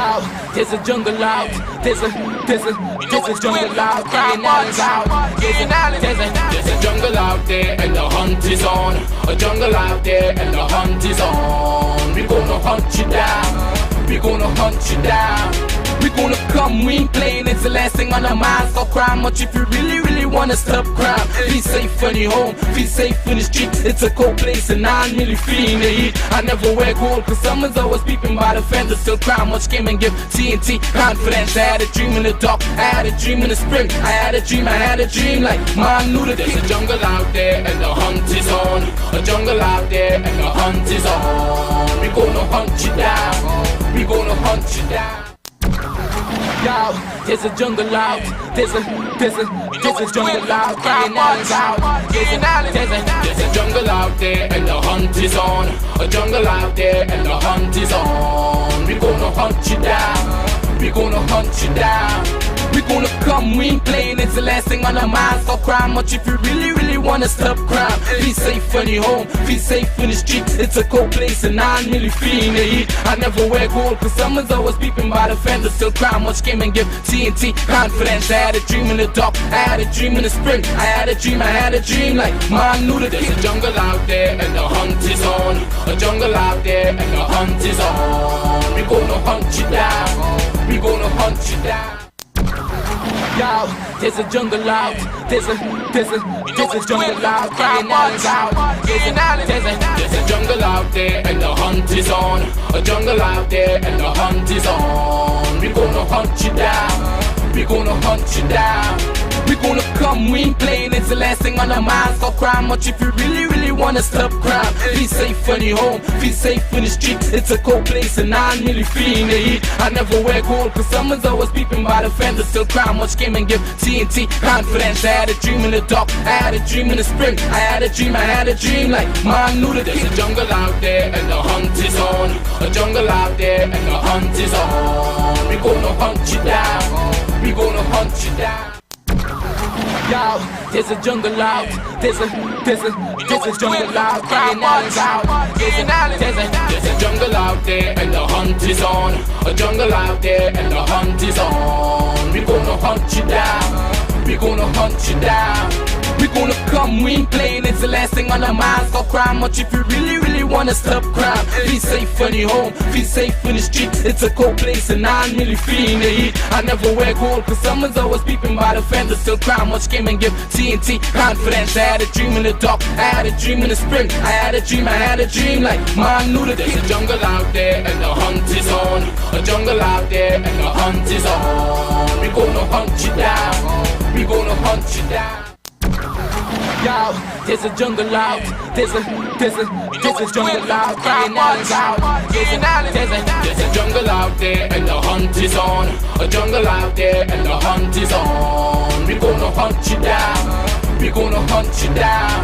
Yo, there's a jungle out. There's a jungle out. There's a jungle out there and the hunt is on. A jungle out there and the hunt is on. We gonna hunt you down. We gonna hunt you down. We gonna come, we ain't playing, it's the last thing on our minds. Stop crime much if you really wanna stop crime. Be safe in your home, be safe in the street. It's a cold place and I'm really feeling the heat. I never wear gold cause someone's always peeping by the fence. Still crime much came and give TNT confidence. I had a dream in the dark, I had a dream in the spring. I had a dream like Martin Luther. There's a jungle out there and the hunt is on. A jungle out there and the hunt is on. We gonna hunt you down. We gonna hunt you down. Yo, there's a jungle out. There's a jungle out. There's a jungle out there and the hunt is on. A jungle out there and the hunt is on. We gonna hunt you down. We gonna hunt you down. We gonna come, we ain't playing, it's the last thing on our minds. Stop crime much if you really wanna stop crime. Be safe in your home, be safe in the street. It's a cold place and I'm really feeling the heat. I never wear gold cause someone's always peeping by the fence. Still crime much came and give TNT confidence. I had a dream in the dark, I had a dream in the spring. I had a dream like Martin Luther. There's a jungle out there and the hunt is on. A jungle out there and the hunt is on. We gonna hunt you down. We gonna hunt you down. Yo, there's a jungle out. There's a jungle out. There's a jungle out there and the hunt is on. A jungle out there and the hunt is on. We gonna hunt you down. We gonna hunt you down. We gonna come, we ain't playing, it's the last thing on our minds. Stop crime much if you really wanna stop crime. Be safe in your home, be safe in the street. It's a cold place and I'm really feeling the heat. I never wear gold cause someone's always peeping by the fence. Still crime much came and give TNT confidence. I had a dream in the dark, I had a dream in the spring. I had a dream like Martin Luther. There's a jungle out there and the hunt is on. A jungle out there and the hunt is on. We gonna hunt you down. We gonna hunt you down. Yo, there's a jungle out. There's a jungle out. There's a jungle out there and the hunt is on. A jungle out there and the hunt is on. We gonna hunt you down. We gonna hunt you down. We gonna come, we ain't playing, it's the last thing on our minds. Stop crime much if you really wanna stop crime. Be safe in your home, be safe in the street. It's a cold place and I'm really feeling the heat. I never wear gold cause someone's always peeping by the fence. Still crime much came and give TNT confidence. I had a dream in the dark, I had a dream in the spring. I had a dream like Martin Luther. There's a jungle out there and the hunt is on. A jungle out there and the hunt is on. We gonna hunt you down. We gonna hunt you down. Yo, there's a jungle out. There's a jungle out. There's a jungle out there and the hunt is on. A jungle out there and the hunt is on. We gonna hunt you down. We gonna hunt you down.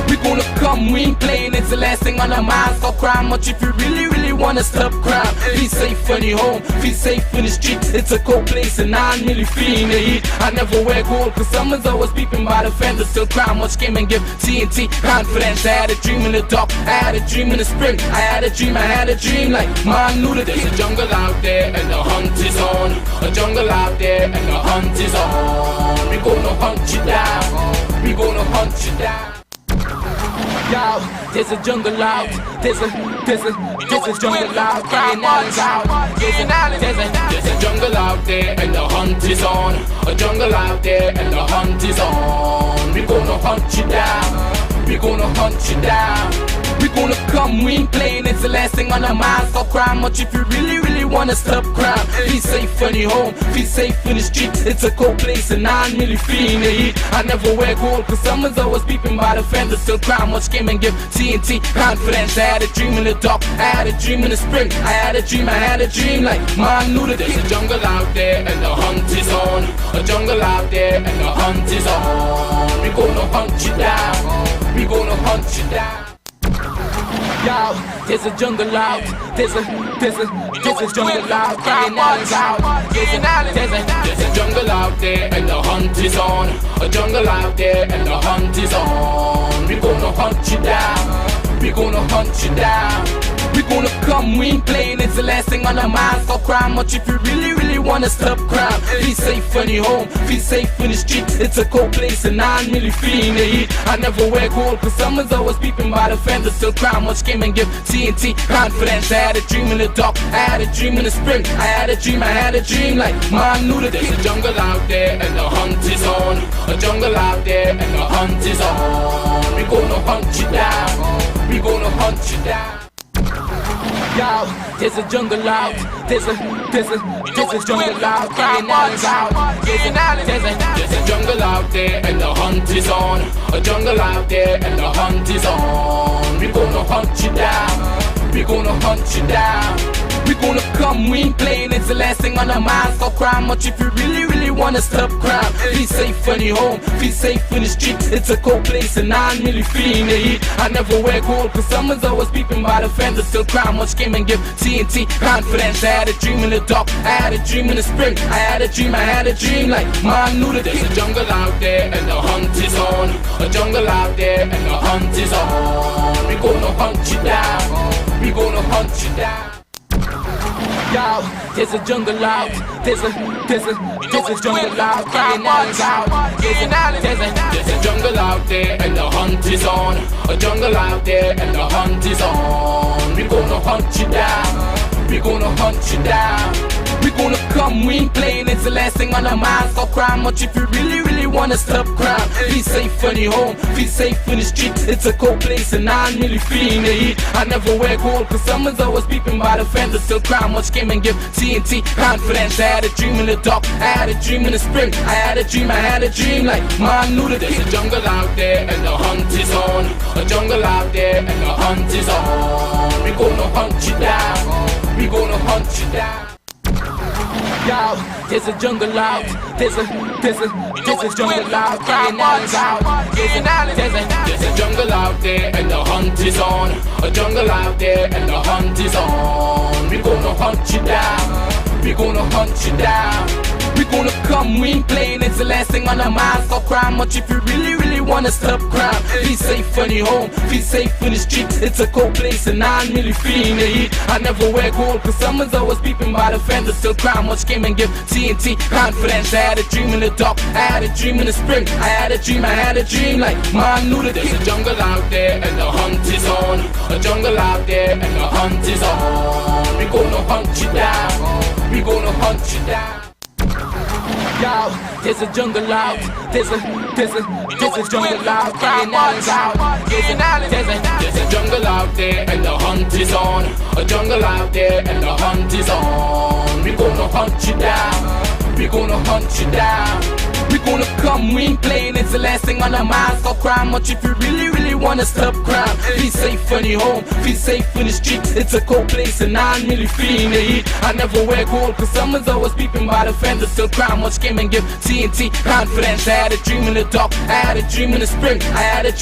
We gonna come, we ain't playing, it's the last thing on our minds. Stop crime much if you really wanna stop crime. Be safe in your home, be safe in the street. It's a cold place and I'm really feeling the heat. I never wear gold cause someone's always peeping by the fence. Still crime much came and give TNT confidence. I had a dream in the dark, I had a dream in the spring. I had a dream like Martin Luther. There's a jungle out there and the hunt is on. A jungle out there and the hunt is on. We gonna hunt you down. We gonna hunt you down. Yo, there's a jungle out. There's a jungle out. There's a jungle out there and the hunt is on. A jungle out there and the hunt is on. We gonna hunt you down. We gonna hunt you down. We gonna come, we ain't playing, it's the last thing on our minds. Stop crime much if you really wanna stop crime. Be safe in your home, be safe in the street. It's a cold place and I'm really feeling the heat. I never wear gold cause someone's always peeping by the fence. Still crime much came and give TNT confidence. I had a dream in the dark, I had a dream in the spring. I had a dream like Martin Luther. There's a jungle out there and the hunt is on. A jungle out there and the hunt is on. We gonna hunt you down. We gonna hunt you down. Yo, there's a jungle out. There's a jungle out. There's a jungle out there and the hunt is on. A jungle out there and the hunt is on. We gonna hunt you down. We gonna hunt you down. We gonna come, we ain't playing, it's the last thing on our minds. Stop crime much if you really, really wanna stop crime. Be safe when you're home, feel safe in the street. It's a cold place and I'm really feeling the heat. I never wear gold, cause someone's always peeping by the fence. Still crime much came and give TNT confidence. I had a dream in the dark, I had a dream in the spring. I had a dream like man knew that there's a jungle out there and the hunt is on. A jungle out there and the hunt is on. We gonna hunt you down, we gonna hunt you down. Yo, there's a jungle out, there's a jungle out, I.A.N is out. There's a jungle out there and the hunt is on. A jungle out there and the hunt is on. We gonna hunt you down, we gonna hunt you down. We gonna come, we ain't playing, it's the last thing on our minds. Stop crime much if you really, really wanna stop crime. Be safe when you're home, feel safe in the street. It's a cold place and I'm really feeling the heat. I never wear gold, cause someone's always peeping by the fence. Still crime much came and give TNT confidence. I had a dream in the dark, I had a dream in the spring. I had a dream like man knew that there's a jungle out there and the hunt is on. A jungle out there and the hunt is on. We gonna hunt you down, we gonna hunt you down. Yo, there's a jungle out, there's a jungle out, I.A.N is out. There's a jungle out there and the hunt is on. A jungle out there and the hunt is on. We gonna hunt you down, we gonna hunt you down. We gonna come, we ain't playing, it's the last thing on our minds. Stop crime much if you really, really wanna stop crime. Be safe when you're home, feel safe in the street. It's a cold place and I'm really feeling the heat. I never wear gold, cause someone's always peeping by the fence. Still crime much came and give TNT confidence. I had a dream in the dark, I had a dream in the spring. I had a dream like man knew that there's a jungle out there and the hunt is on. A jungle out there and the hunt is on. We gonna hunt you down, we gonna hunt you down. Yo, there's a jungle out, there's a jungle out, I.A.N is out. There's a jungle out there and the hunt is on. A jungle out there and the hunt is on. We gonna hunt you down, we gonna hunt you down. We gonna come, we ain't playing, it's the last thing on our minds. Stop crime much if you really, really wanna stop crime. Be safe when you're home, feel safe in the street. It's a cold place and I'm really feeling the heat. I never wear gold, cause someone's always peeping by the fence. Still crime much came and give TNT confidence. I had a dream in the dark, I had a dream in the spring. I had a dream like man knew that there's a jungle out there and the hunt is on. A jungle out there and the hunt is on. We gonna hunt you down, we gonna hunt you down. Yo, there's a jungle out, there's a jungle out, I.A.N is out. There's a jungle out there and the hunt is on. A jungle out there and the hunt is on. We gonna hunt you down, we gonna hunt you down. We gonna come, we ain't playing, it's the last thing on our minds. Stop crime much if you really, really wanna stop crime. Be safe when you're home, feel safe in the street. It's a cold place and I'm really feeling the heat. I never wear gold, cause someone's always peeping by the fence. Still crime much came and give TNT confidence. I had a dream in the dark, I had a dream in the spring. I had a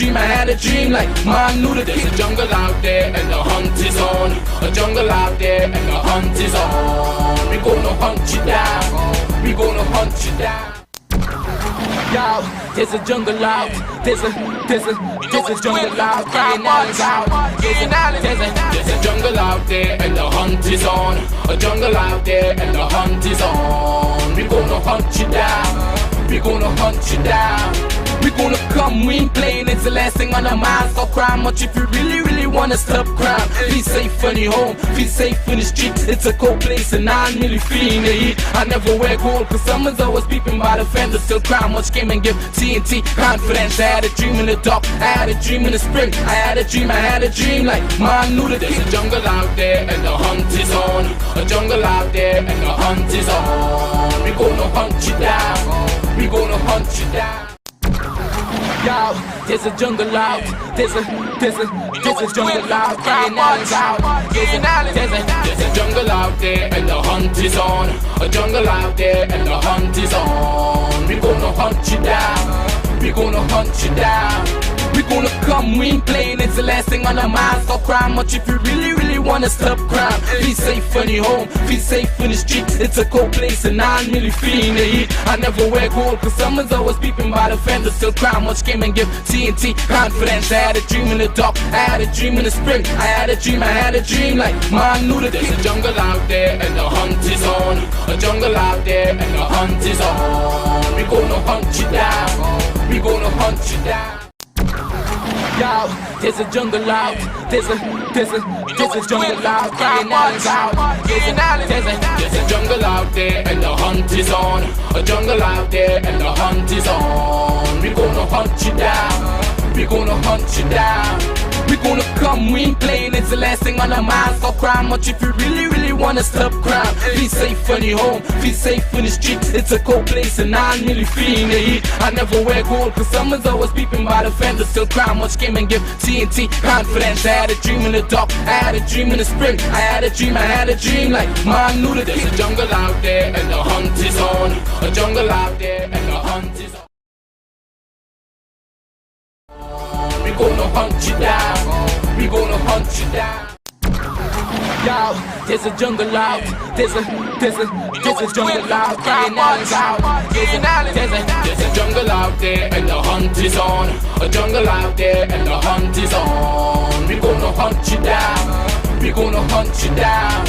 dream like man knew that there's a jungle out there and the hunt is on. A jungle out there and the hunt is on. We gonna hunt you down, we gonna hunt you down. Yo, there's a jungle out, there's a jungle out, I.A.N is out. There's a jungle out there and the hunt is on. A jungle out there and the hunt is on. We gonna hunt you down, we gonna hunt you down. We gonna come, we ain't playing, it's the last thing on our minds. Stop crime much if you really, really wanna stop crime. Be safe when you're home, feel safe in the street. It's a cold place and I'm really feeling the heat. I never wear gold, cause someone's always peeping by the fence. Still crime much came and give TNT confidence. I had a dream in the dark, I had a dream in the spring. I had a dream like man knew that there's a jungle out there and the hunt is on. A jungle out there and the hunt is on. We gonna hunt you down, we gonna hunt you down. Yo, there's a jungle out, there's a jungle out, I.A.N is out. There's a jungle out there and the hunt is on. A jungle out there and the hunt is on. We gonna hunt you down, we gonna hunt you down. We gonna come, we ain't playing, it's the last thing on our minds. Stop crime much if you really, really wanna stop crime. Feel safe when you're home, feel safe in the street. It's a cold place and I'm really feeling the heat. I never wear gold cause someone's always peeping by the fender. Still crime, much game and give TNT confidence. I had a dream in the dark, I had a dream in the spring. I had a dream like man knew that there's a jungle out there and the hunt is on. A jungle out there and the hunt is on. We gonna hunt you down, we gonna hunt you down. Yo, there's a jungle out, there's a jungle out, there's a jungle out there and the hunt is on. A jungle out there and the hunt is on. We gonna hunt you down, we gonna hunt you down. We gonna come, we ain't playing, it's the last thing on our minds. Stop crime, much if you really wanna stop crime. Feel safe when you're home, feel safe in the street. It's a cold place and I'm really feeling the heat. I never wear gold cause someone's always peeping by the fender. Still crime, much game and give TNT confidence. I had a dream in the dark, I had a dream in the spring. I had a dream like man knew that there's a jungle out there and the hunt is on. A jungle out there and the hunt is on. We gonna hunt you down, we gonna hunt you down. Yo, there's a jungle out, there's a jungle out, there's a jungle out there and the hunt is on. A jungle out there and the hunt is on. We gonna hunt you down, we gonna hunt you down.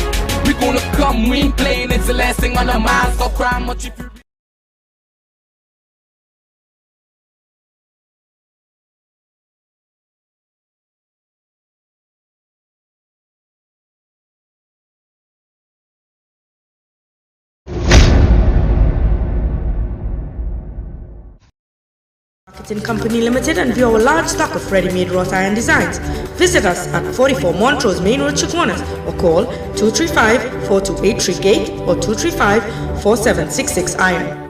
We gonna come, we ain't playing, it's the last thing on our minds. Stop crime, much if you Marketing Company Limited and view our large stock of ready-made wrought iron designs. Visit us at 44 Montrose Main Road, Chaguanas, or call 235-4283 Gate or 235-4766 Iron.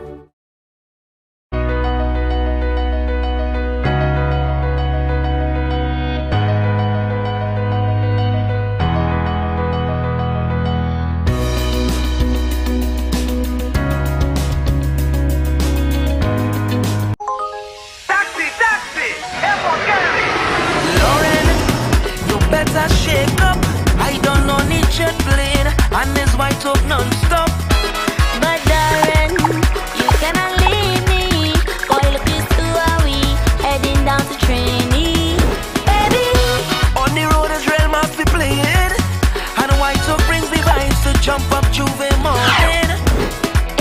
Shake up, I don't know need jet plane, and this white up non-stop. But darling, you cannot leave me. Boy, look, this who are we, heading down to trainee. Baby, On the road as real must be playing, and white up brings the vibes to jump up Juve morning.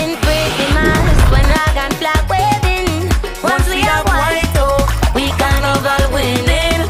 in pretty mass, when rag and flag waving. Once we have white up, we carnival winning.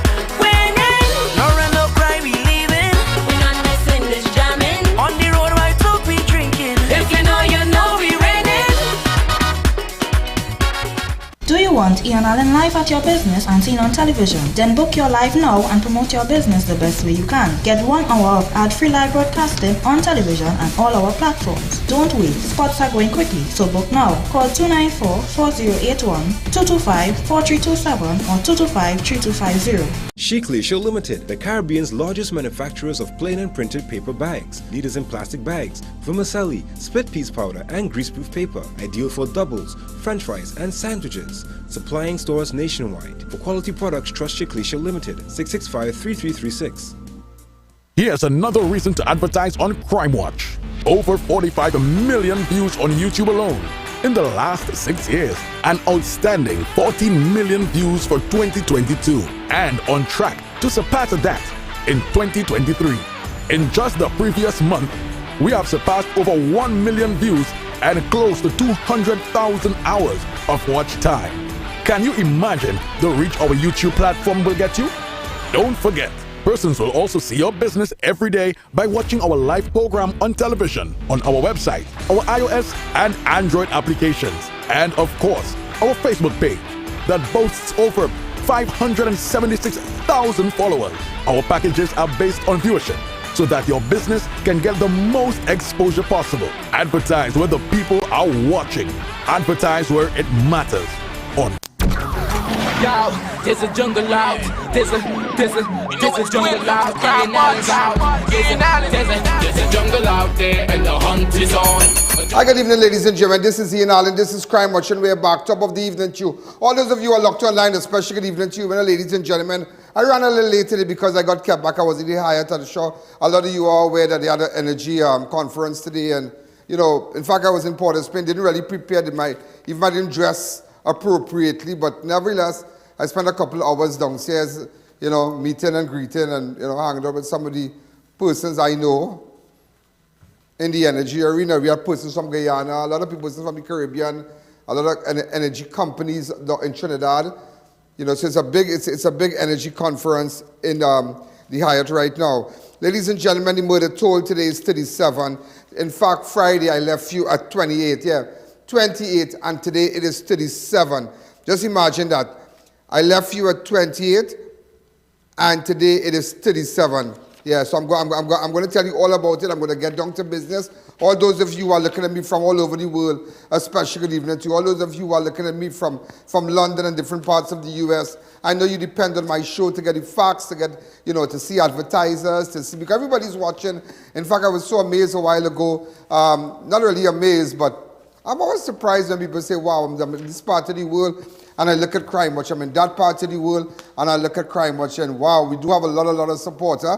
Do you want I.A.N live at your business and seen on television? Then book your live now and promote your business the best way you can. Get 1 hour of ad-free live broadcasting on television and all our platforms. Don't wait, spots are going quickly, so book now. Call 294-4081, 225-4327 or 225-3250. Cutlasses Limited, the Caribbean's largest manufacturers of plain and printed paper bags, leaders in plastic bags, vermicelli, split piece powder and greaseproof paper, ideal for doubles, french fries and sandwiches. Supplying stores nationwide. For quality products, trust Cutlasses Limited, 665-3336. Here's another reason to advertise on Crime Watch. Over 45 million views on YouTube alone in the last 6 years. An outstanding 14 million views for 2022. And on track to surpass that in 2023. In just the previous month, we have surpassed over 1 million views and close to 200,000 hours of watch time. Can you imagine the reach our YouTube platform will get you? Don't forget, persons will also see your business every day by watching our live program on television, on our website, our iOS and Android applications, and of course, our Facebook page that boasts over 576,000 followers. Our packages are based on viewership, so that your business can get the most exposure possible. Advertise where the people are watching. Advertise where it matters. On Yo, there's a jungle out, there's a jungle out, there's a jungle out there and the hunt is on. Hi, good evening, ladies and gentlemen. This is I.A.N and this is Crime Watch, and we're back, top of the evening to you. All those of you who are locked online, especially good evening to you, ladies and gentlemen. I ran a little late today because I got kept back. I was in the Hyatt at the show. A lot of you are aware that they had an energy conference today. And, you know, in fact, I was in Port of Spain. Didn't really prepare. Even I didn't dress appropriately. But nevertheless, I spent a couple of hours downstairs, you know, meeting and greeting and, you know, hanging out with some of the persons I know in the energy arena. We have persons from Guyana, a lot of people from the Caribbean, a lot of energy companies in Trinidad. You know, so it's a big energy conference in the Hyatt right now. Ladies and gentlemen, the murder toll today is 37. In fact, Friday I left you at 28. Yeah, 28, and today it is 37. Just imagine that. I left you at 28, and today it is 37. Yeah, so I'm going to tell you all about it. I'm going to get down to business. All those of you who are looking at me from all over the world, especially good evening to you. All those of you who are looking at me from London and different parts of the U.S., I know you depend on my show to get the facts, to get, you know, to see advertisers, to see, because everybody's watching. In fact, I was so amazed a while ago. Not really amazed, but I'm always surprised when people say, wow, I'm in this part of the world, and I look at Crime Watch. I'm in that part of the world, and I look at Crime Watch, and wow, we do have a lot of support. Huh?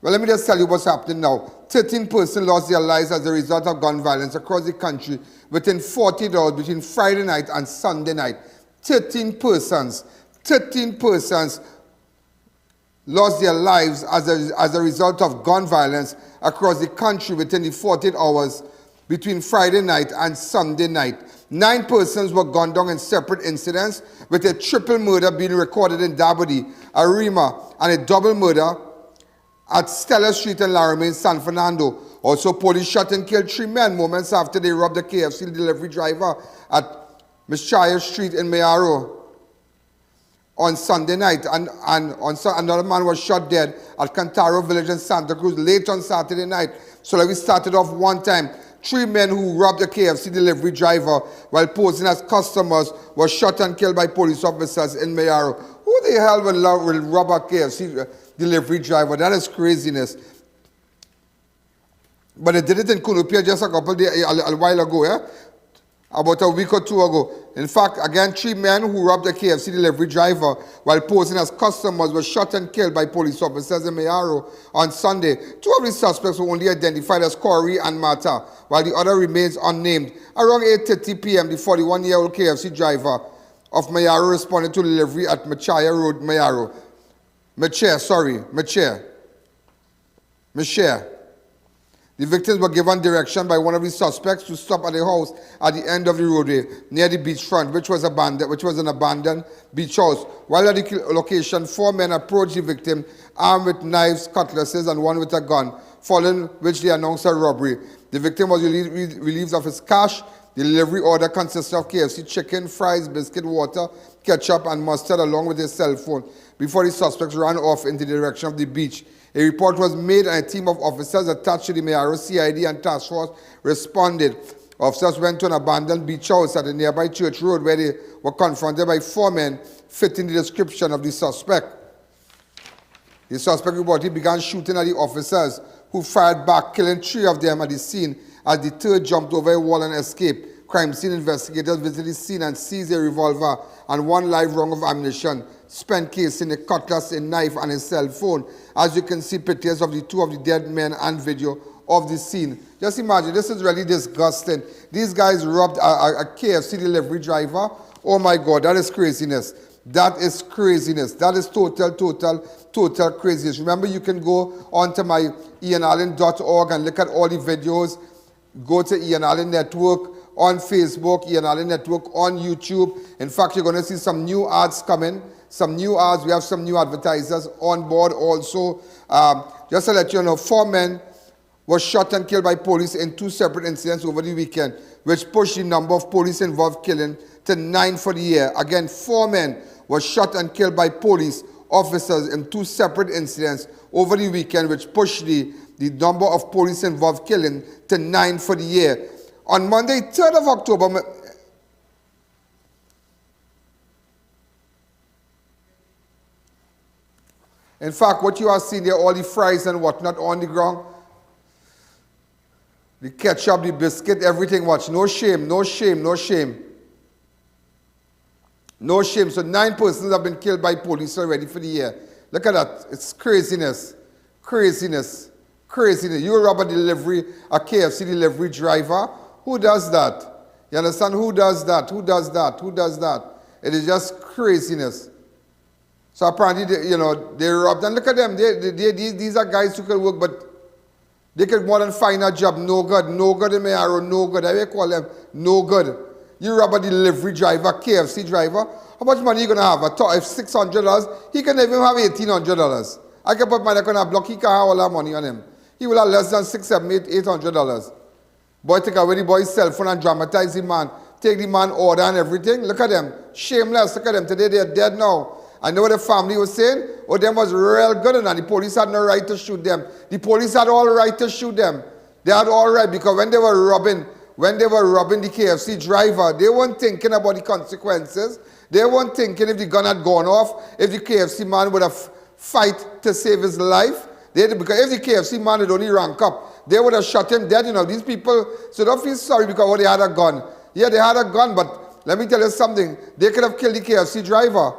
Well, let me just tell you what's happening now. 13 persons lost their lives as a result of gun violence across the country within 40 hours between Friday night and Sunday night. 13 persons lost their lives as a result of gun violence across the country within the 40 hours between Friday night and Sunday night. 9 persons were gunned down in separate incidents, with a triple murder being recorded in Dabody, Arima, and a double murder at Stella Street and Laramie in San Fernando. Also, police shot and killed 3 men moments after they robbed a KFC delivery driver at Mischier Street in Mayaro on Sunday night. And another man was shot dead at Cantaro Village in Santa Cruz late on Saturday night. So like we started off one time. 3 men who robbed a KFC delivery driver while posing as customers were shot and killed by police officers in Mayaro. Who the hell will rob a KFC delivery driver? That is craziness. But they did it in Kunupia just a couple days, a while ago, yeah? About a week or 2 ago. In fact, again, 3 men who robbed a KFC delivery driver while posing as customers were shot and killed by police officers in Mayaro on Sunday. 2 of the suspects were only identified as Corey and Mata, while the other remains unnamed. Around 8:30 p.m., the 41-year-old KFC driver of Mayaro responded to delivery at Mischier Road, Mayaro. Mischier. The victims were given direction by one of the suspects to stop at a house at the end of the roadway near the beachfront, which was an abandoned beach house. While at the location, 4 men approached the victim armed with knives, cutlasses, and one with a gun, following which they announced a robbery. The victim was relieved of his cash. The delivery order consisted of KFC chicken, fries, biscuit, water, ketchup, and mustard, along with his cell phone, before the suspects ran off in the direction of the beach. A report was made and a team of officers attached to the Mayaro CID and task force responded. Officers went to an abandoned beach house at a nearby Church Road where they were confronted by 4 men fitting the description of the suspect. The suspect reportedly began shooting at the officers, who fired back, killing 3 of them at the scene as the third jumped over a wall and escaped. Crime scene investigators visited the scene and seized a revolver and 1 live round of ammunition, spent casing, a cutlass, a knife, and a cell phone. As you can see pictures of the 2 of the dead men and video of the scene. Just imagine, this is really disgusting. These guys robbed a KFC delivery driver. Oh my God, that is craziness. That is craziness. That is total craziness. Remember, you can go onto my IAN and look at all the videos. Go to I.A.N Network on Facebook, I.A.N Network on YouTube. In fact, you're going to see some new ads coming. Some new ads. We have some new advertisers on board also. Just to let you know, 4 men were shot and killed by police in 2 separate incidents over the weekend, which pushed the number of police-involved killing to 9 for the year. Again, 4 men were shot and killed by police officers in 2 separate incidents over the weekend, which pushed the number of police-involved killing to 9 for the year. On Monday, 3rd of October, in fact, what you are seeing there, all the fries and whatnot on the ground, the ketchup, the biscuit, everything, watch. No shame, no shame, no shame. No shame. So 9 persons have been killed by police already for the year. Look at that. It's craziness. Craziness. Craziness. You rob a KFC delivery driver. Who does that? You understand? Who does that? Who does that? Who does that? It is just craziness. So apparently, they robbed. And look at them. These are guys who can work, but they could more than find a job. No good. No good in Mayaro. No good. How do you call them? No good. You rob a delivery driver, KFC driver. How much money are you going to have? If $600, he can even have $1,800. I can put my neck on a block. He can have all that money on him. He will have less than $600, $700, $800. Boy, take away the boy's cell phone and dramatize the man. Take the man order and everything. Look at them. Shameless. Look at them. Today they are dead now. I know what the family was saying. Oh, them was real good and the police had no right to shoot them. The police had all right to shoot them. They had all right because when they were robbing the KFC driver, they weren't thinking about the consequences. They weren't thinking if the gun had gone off, if the KFC man would have fight to save his life. Because if the KFC man had only rank up, they would have shot him dead. These people, so don't feel sorry because they had a gun. Yeah, they had a gun, but let me tell you something. They could have killed the KFC driver.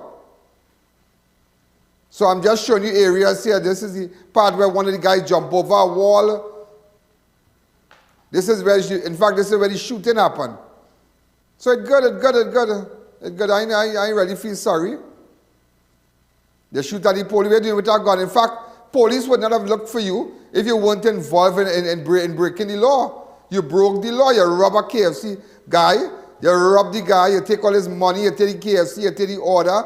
So I'm just showing you areas here. This is the part where one of the guys jumped over a wall. This is where, in fact, this is where the shooting happened. So it's good. I really feel sorry. They shoot at the police. We're doing with a gun. In fact, police would not have looked for you if you weren't involved in breaking the law. You broke the law. You rob a KFC guy. You rob the guy. You take all his money. You take the KFC. You take the order.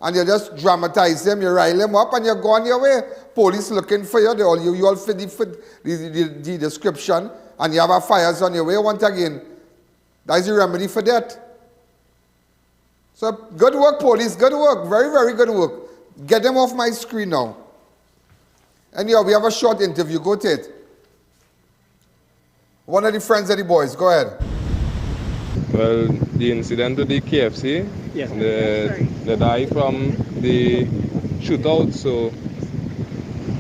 And you just dramatize him. You rile him up and you go on your way. Police looking for you. You all fit the description. And you have a fires on your way once again. That is the remedy for that. So good work, police. Good work. Very, very good work. Get them off my screen now. Anyhow, we have a short interview. Go to it. One of the friends of the boys. Go ahead. Well, the incident with the KFC, yes, the die from the shootout, so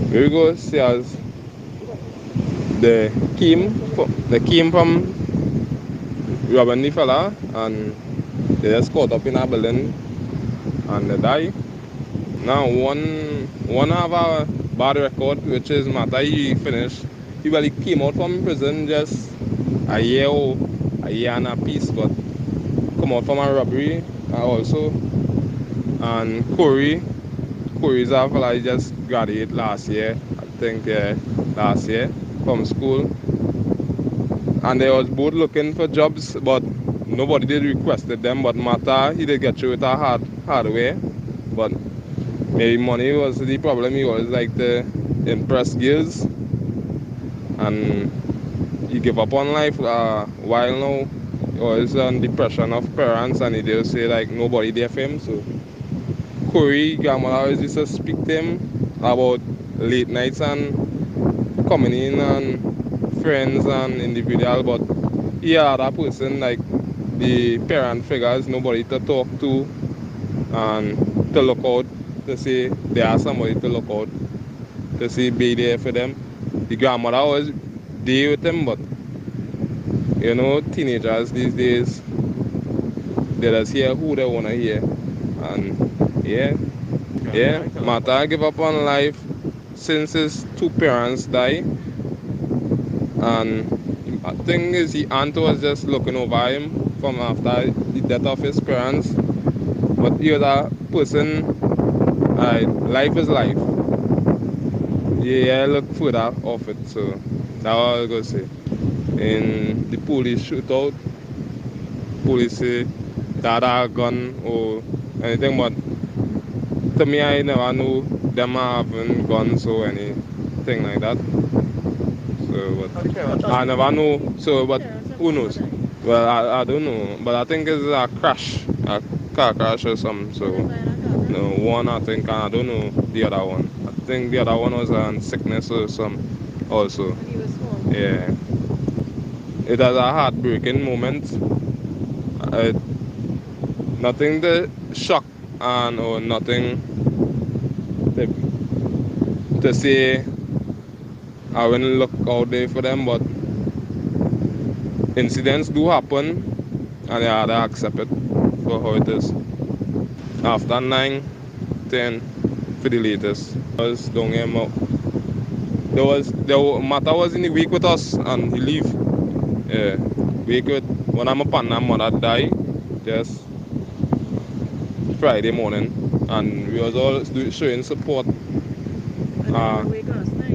here we go, see as they came from robbing the fella and they just caught up in a building and they die. Now one have a bad record, which is Mata. He finished, he came out from prison just a year and a piece, but come out from a robbery also. And Corey's a fella, he just graduated last year, I think last year from school. And they was both looking for jobs, but nobody did requested them. But Mata, he did get through it a hard way. But maybe money was the problem. He always like to impress girls. And he gave up on life while now. He was on depression of parents and he did say like nobody there for him. So Corey, grandmother always used to speak to him about late nights and coming in and friends and individual, but he had a person like the parent figures, nobody to talk to and to look out, to say they are somebody to look out, to say be there for them. The grandmother always there with him, but teenagers these days, they just hear who they want to hear. And Mata give up on life since his two parents died. And I think his aunt was just looking over him from after the death of his parents. But the other person, life is life. Yeah, I look further off it, so that's all I was going to say. In the police shootout, police say that a gun or anything, but to me I never knew them having guns or anything like that. So, but I never know, so but who knows? Well, I don't know, but I think it's a crash, a car crash or something, so one I think, and I don't know the other one. I think the other one was on sickness or something also. Yeah. It was a heartbreaking moment. Nothing to shock and or nothing to say I wouldn't look out there for them, but incidents do happen and you have to accept it for how it is. After 9, 10, for the latest. Was down here, Mata was in the week with us and he leave. Yeah, week with one of my partner mother died just Friday morning, and we was all showing support.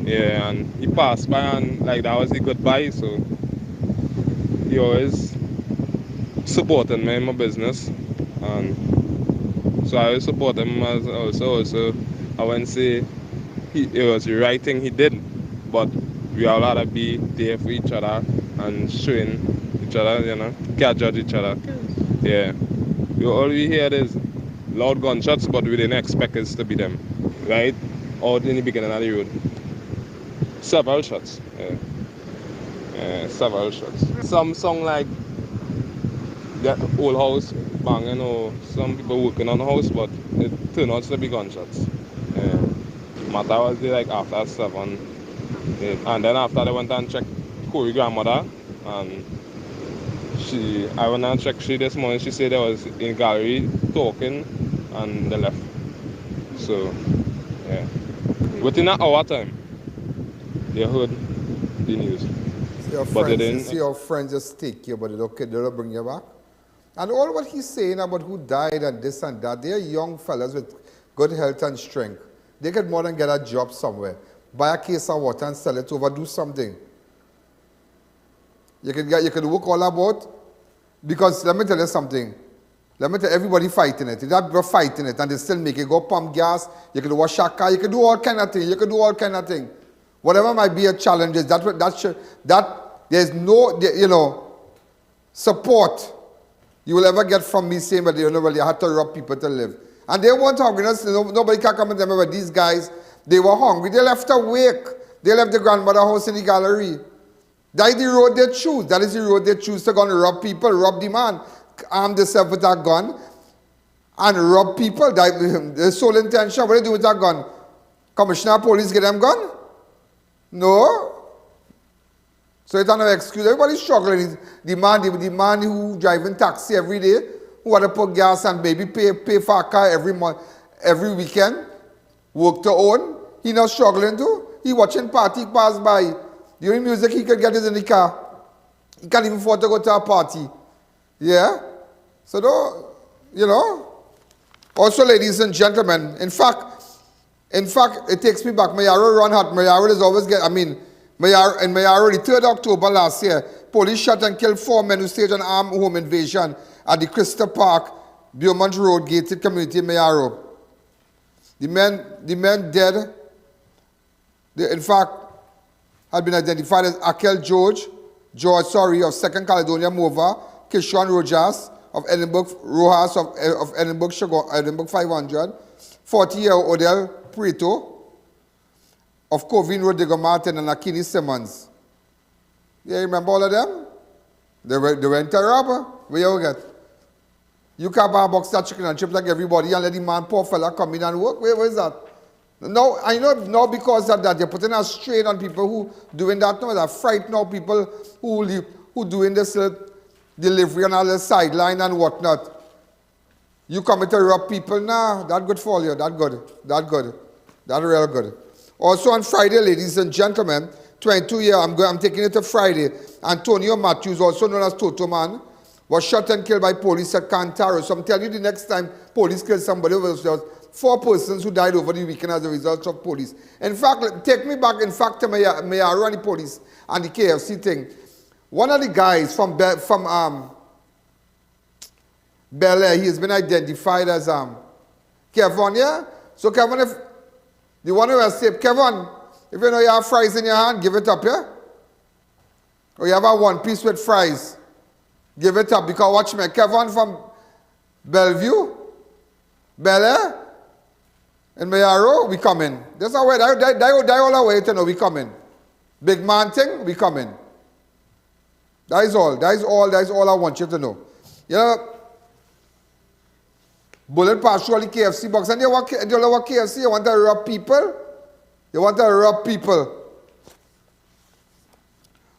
Yeah, and he passed by and like that was the goodbye. So he always supporting me in my business, and so I always support him as also. I wouldn't say it was the right thing he did, but we all had to be there for each other and showing each other, can't judge each other. Yeah, all we hear is loud gunshots, but we didn't expect it to be them, right? Out in the beginning of the road. Several shots, several shots. Some song like that old house banging or some people working on the house, but it turned out to be gunshots. Mata was there like after 7, and then after they went and checked Corey's grandmother, and I went and checked she this morning. She said they was in the gallery talking, and they left. So, yeah, within an hour time, they heard the news. See your friends just take you, but they don't bring you back. And all what he's saying about who died and this and that, they're young fellas with good health and strength. They could more than get a job somewhere. Buy a case of water and sell it over, do something. You can work all about, because let me tell you something. Let me tell everybody fighting it. They're fighting it and they still make it. Go pump gas, you can wash a car, you can do all kind of things. Whatever might be a challenge, there's no, support you will ever get from me saying, but you had to rob people to live. And they want to organize, nobody can come and tell me about these guys. They were hungry. They left a wake. They left the grandmother house in the gallery. That is the road they choose. That is the road they choose to go and rob people, rob the man, arm themselves with a gun, and rob people. The sole intention, what do they do with that gun? Commissioner of police get them gun? No. So it's not an excuse. Everybody's struggling. The man who driving taxi every day, who had to put gas and maybe pay for a car every month, every weekend, work to own. He not struggling too. He watching party pass by. The only music he could get is in the car. He can't even afford to go to a party. Yeah? So though, Also, ladies and gentlemen, in fact, it takes me back. Mayaro run hot. Mayaro is always Mayaro, the 3rd October last year, police shot and killed 4 men who staged an armed home invasion at the Crystal Park, Beaumont Road, gated community in Mayaro. The men dead, in fact, had been identified as Akel George of 2nd Caledonia Mova, Kishon Rojas of Edinburgh, Rojas of Edinburgh 500, 40-year-old Odell Prieto of Covine Rodrigo Martin and Akini Simmons. You remember all of them? They went to rob. Where you get? You can't buy a box of chicken and chips like everybody and let the man, poor fella, come in and work. Where is that? No, I know now because of that, they're putting a strain on people who doing that now. They're frightening out people who doing this delivery on all the sideline and whatnot. You coming to rob people? Nah, that good for you. That good. That real good. Also on Friday, ladies and gentlemen, 22 years, I'm taking it to Friday. Antonio Matthews, also known as Toto Man, was shot and killed by police at Cantaro. So I'm telling you, the next time police kill somebody, there was 4 persons who died over the weekend as a result of police. In fact, take me back, to Mayaro and the police and the KFC thing. One of the guys from Bel Air, he has been identified as Kevin, yeah? So Kevin, if the one who has saved, Kevin, if you know you have fries in your hand, give it up, yeah? Or you have a 1 piece with fries, give it up. Because watch me, Kevin from Bellevue, Bel Air, and Mayaro, we coming. That's our way, die all our way to know we coming. Big man thing, we coming. That is all I want you to know. You know, bullet pass through all the KFC box, and you want KFC, you want to rob people? You want to rob people.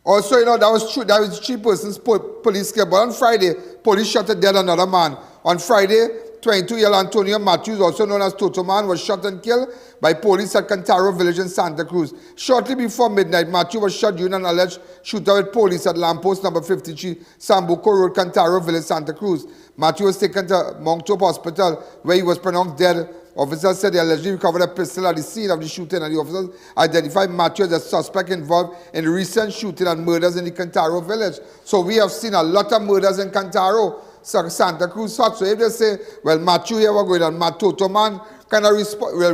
Also, you know, that was 3 persons police killed. But on Friday, police shot dead another man. On Friday, 22-year-old Antonio Matthews, also known as Toto Man, was shot and killed by police at Cantaro Village in Santa Cruz. Shortly before midnight, Matthew was shot during an alleged shootout with police at lamppost number 53, Sambuco Road, Cantaro Village, Santa Cruz. Matthew was taken to Mount Hope Hospital, where he was pronounced dead. Officers said they allegedly recovered a pistol at the scene of the shooting, and the officers identified Matthew as a suspect involved in recent shooting and murders in the Cantaro Village. So we have seen a lot of murders in Cantaro, Santa Cruz. So if they say, well, Matthew here was going on, Toto Man kind of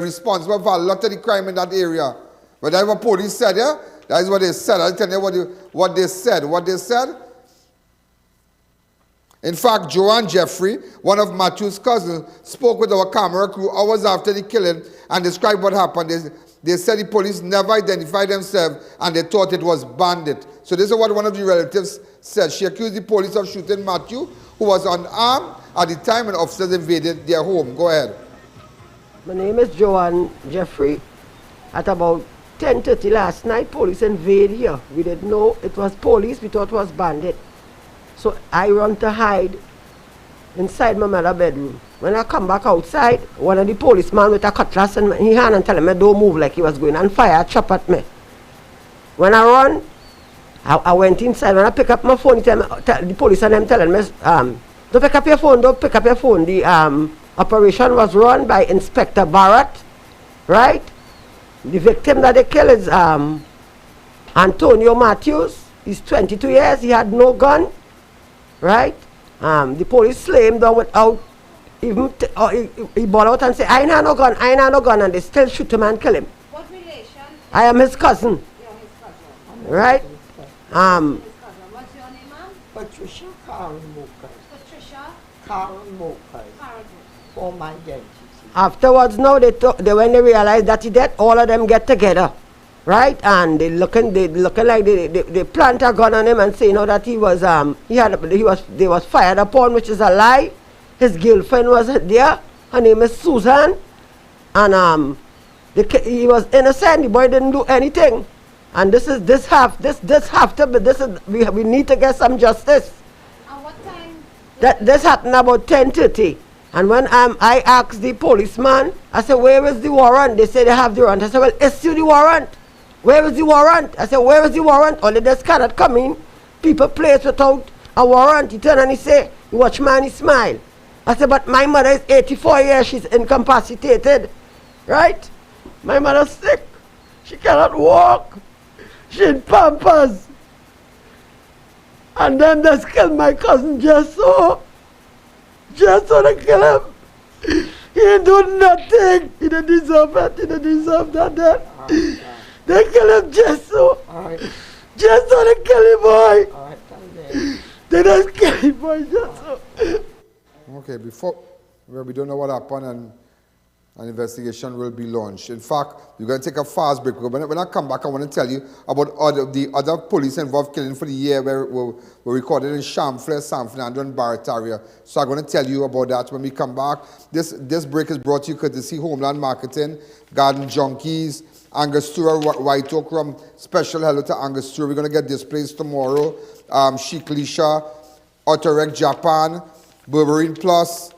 responsible for a lot of the crime in that area. But that's what police said, yeah? That is what they said. I'll tell you what they said. What they said? In fact, Joanne Jeffrey, one of Matthew's cousins, spoke with our camera crew hours after the killing and described what happened. They said the police never identified themselves and they thought it was bandit. So this is what one of the relatives said. She accused the police of shooting Matthew, who was unarmed at the time when officers invaded their home. Go ahead. My name is Joanne Jeffrey. At about 10:30 last night, police invaded here. We didn't know it was police, we thought it was bandit. So I run to hide inside my mother's bedroom. When I come back outside, one of the policemen with a cutlass in his hand and telling me don't move, like he was going on fire, chop at me. When I run, I went inside. When I pick up my phone, the police and them telling me, don't pick up your phone, don't pick up your phone. The operation was run by Inspector Barrett, right? The victim that they killed is Antonio Matthews. He's 22 years, he had no gun. Right? The police slayed him down without even, he bought out and said, I ain't no gun, I ain't no gun, and they still shoot him and kill him. What relation? I am his cousin. You're his cousin. Right? His cousin. What's your name, ma'am? Patricia Karen Mokas. Patricia? Karen Mokas. Karen. For my identity. Afterwards, now when they realized that he dead, all of them get together. Right, and they looking like they plant a gun on him and say, you know, that he was they was fired upon, which is a lie. His girlfriend was there. Her name is Susan, and he was innocent. The boy didn't do anything, and we need to get some justice. And what time? This happened about 10:30. And when I asked the policeman, I said, where is the warrant? They said they have the warrant. I said, well, issue the warrant. Where is the warrant? I said, where is the warrant? Only this cannot come in. People place without a warrant. He turn and he say, you watch man, he smile. I said, but my mother is 84 years, she's incapacitated. Right? My mother's sick. She cannot walk. She in Pampers. And then they killed my cousin just so they kill him. He didn't do nothing. He didn't deserve it. He didn't deserve that death. They kill him just so. Just so they kill him, boy. They just kill him, boy, just so. Okay, we don't know what happened, and an investigation will be launched. In fact, we're going to take a fast break. When I come back, I want to tell you about the other police involved killing for the year were recorded in Chamfle, San Fernando, and Barrett area. So I'm going to tell you about that when we come back. This break is brought to you courtesy Homeland Marketing, Garden Junkies, Angostura, White Oak Rum. Special hello to Angostura. We're going to get displays tomorrow. Chic Lisha, Autorec Japan, Berberine Plus,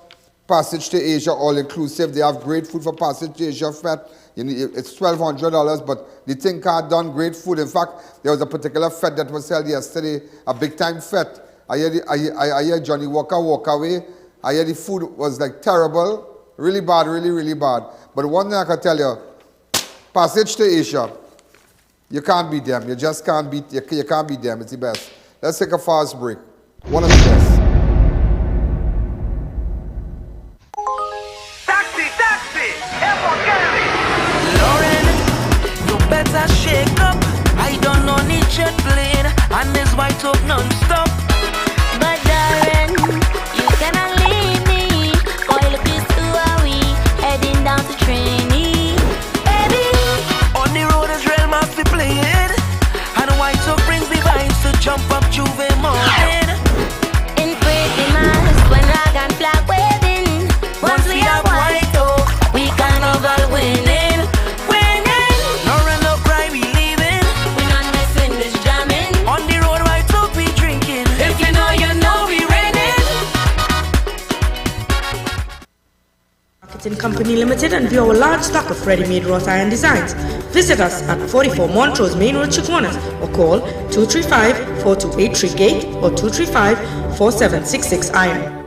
Passage to Asia, all inclusive. They have great food for Passage to Asia fete. It's $1,200, but the thing can't done great food. In fact, there was a particular fete that was held yesterday, a big time fete. I hear Johnny Walker walk away. I hear the food was like terrible, really bad, really, really bad. But one thing I can tell you, Passage to Asia, you can't beat them. You just can't beat, you can't beat them. It's the best. Let's take a fast break. One of the best. Better shake up. I don't know need jet plane and this white up non-stop. But darling, you cannot leave me. Boy, look this to how we heading down to Trini. Baby, On the road is real must be playing, and white up brings the vibes to jump up Juve morning. in pretty mass when dragon flag waving. Once we are white up, we carnival winning. No run, no cry, we leaving. We not messing this jamming. On the road white up we drinking. Martin Company Limited and view our large stock of ready-made wrought iron designs. Visit us at 44 Montrose Main Road, Chaguanas, or call 235-4283 Gate or 235-4766 Iron.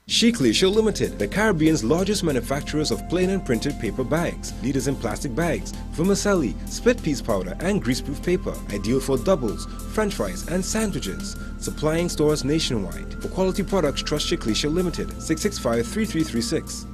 Mischier Road Limited, the Caribbean's largest manufacturers of plain and printed paper bags. Leaders in plastic bags, vermicelli, split piece powder, and greaseproof paper. Ideal for doubles, french fries, and sandwiches. Supplying stores nationwide. For quality products, trust Mischier Road Limited, 665-3336.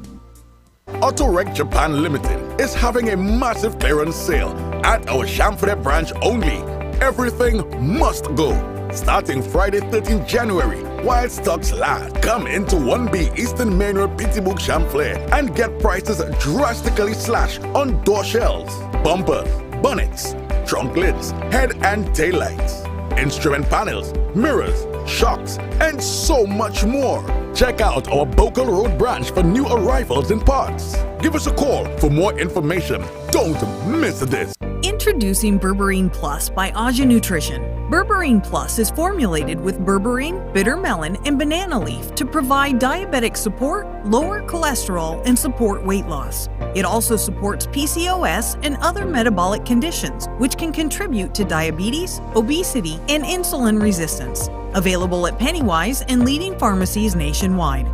Autorec Japan Limited is having a massive clearance sale at our Chamfre branch only. Everything must go. Starting Friday 13th January, while stocks last, come into 1B Eastern Main Road, Pittsburgh, Chamfre and get prices drastically slashed on door shells, bumpers, bonnets, trunk lids, head and tail lights, instrument panels, mirrors, shocks, and so much more. Check out our Boca Road branch for new arrivals and parts. Give us a call for more information. Don't miss this. Introducing Berberine Plus by Aja Nutrition. Berberine Plus is formulated with berberine, bitter melon, and banana leaf to provide diabetic support, lower cholesterol, and support weight loss. It also supports PCOS and other metabolic conditions, which can contribute to diabetes, obesity, and insulin resistance. Available at Pennywise and leading pharmacies nationwide.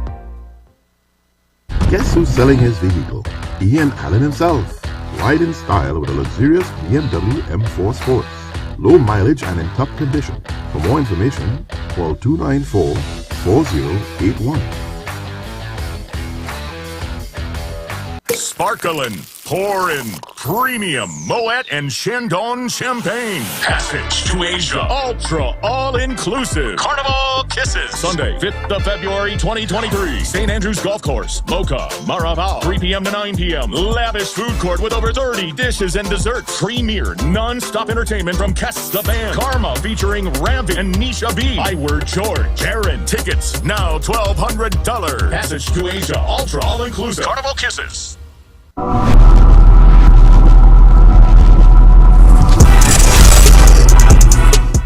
Guess who's selling his vehicle? I.A.N himself. Ride in style with a luxurious BMW M4 Sports. Low mileage and in top condition. For more information, call 294-4081. Sparkling, pouring, premium Moet and Chandon champagne. Passage to Asia. Ultra all-inclusive. Carnival Kisses. Sunday, 5th of February 2023. St. Andrews Golf Course. Mocha, Maravao. 3 p.m. to 9 p.m. Lavish food court with over 30 dishes and desserts. Premier non-stop entertainment from Kess the Band. Karma featuring Ramvi and Nisha B. Iwer George. Aaron. Tickets now $1,200. Passage to Asia. Ultra all-inclusive. Carnival Kisses.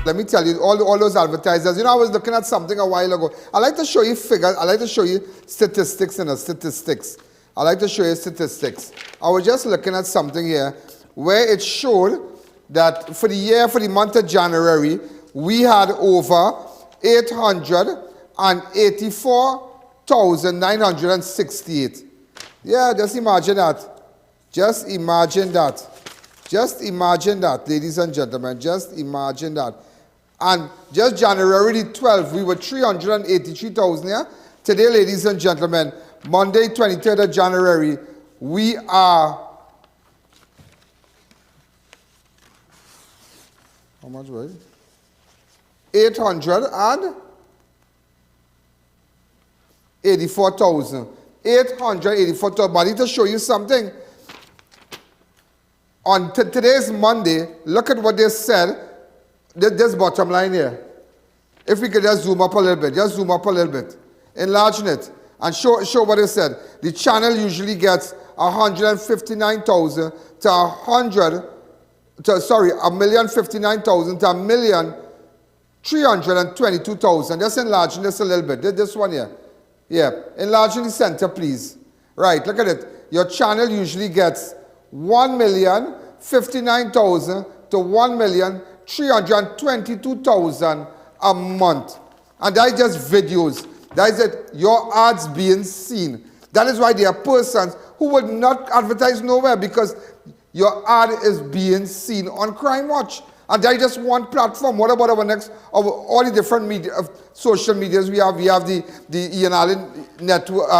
Let me tell you, all those advertisers, you know, I was looking at something a while ago. I like to show you figures, I like to show you statistics. I like to show you statistics. I was just looking at something here where it showed that for the month of January, we had over 884,968. Yeah, just imagine that. Just imagine that. Just imagine that, ladies and gentlemen. Just imagine that. And just January the 12th, we were 383,000 here. Today, ladies and gentlemen, Monday, 23rd of January, we are... How much was it? 884,000. 884,000. But I need to show you something. On today's Monday, look at what they said. This bottom line here. If we could just zoom up a little bit, enlarge it, and show what they said. The channel usually gets 159,000 to 1,059,000 to 1,322,000. Just enlarging this a little bit. This one here. Yeah, enlarging the center, please. Right, look at it. Your channel usually gets 1,059,000 to 1,322,000 a month. And that is just videos. That is it, your ads being seen. That is why there are persons who would not advertise nowhere because your ad is being seen on Crime Watch. And that is just one platform. What about our next, all the different media, social medias we have? We have the I.A.N network,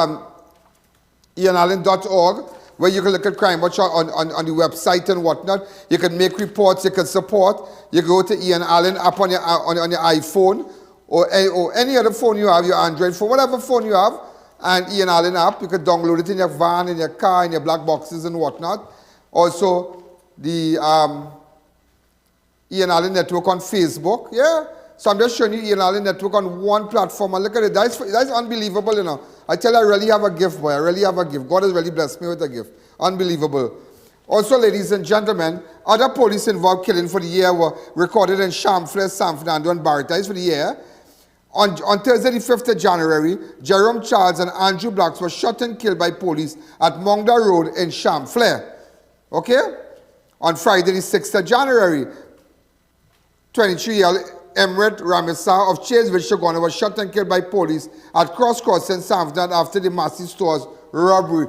I.A.N.org, where you can look at Crime Watch on the website and whatnot. You can make reports, you can support. You go to I.A.N app on your iPhone or any other phone you have, your Android phone, whatever phone you have, and I.A.N app. You can download it in your van, in your car, in your black boxes and whatnot. Also, the I.A.N network on Facebook, yeah. So I'm just showing you I.A.N network on one platform, and look at it. That's unbelievable, you know. I tell you, I really have a gift, boy. I really have a gift. God has really blessed me with a gift. Unbelievable. Also, ladies and gentlemen, other police-involved killings for the year were recorded in Chamfle, San Fernando, and Barita for the year. On Thursday, the 5th of January, Jerome Charles and Andrew Blacks were shot and killed by police at Mongda Road in Chamflair. Okay? On Friday, the 6th of January, 23-year-old Emret Ramisa of Chaseville, Shagona was shot and killed by police at Cross in Sanford after the Massey Stores robbery.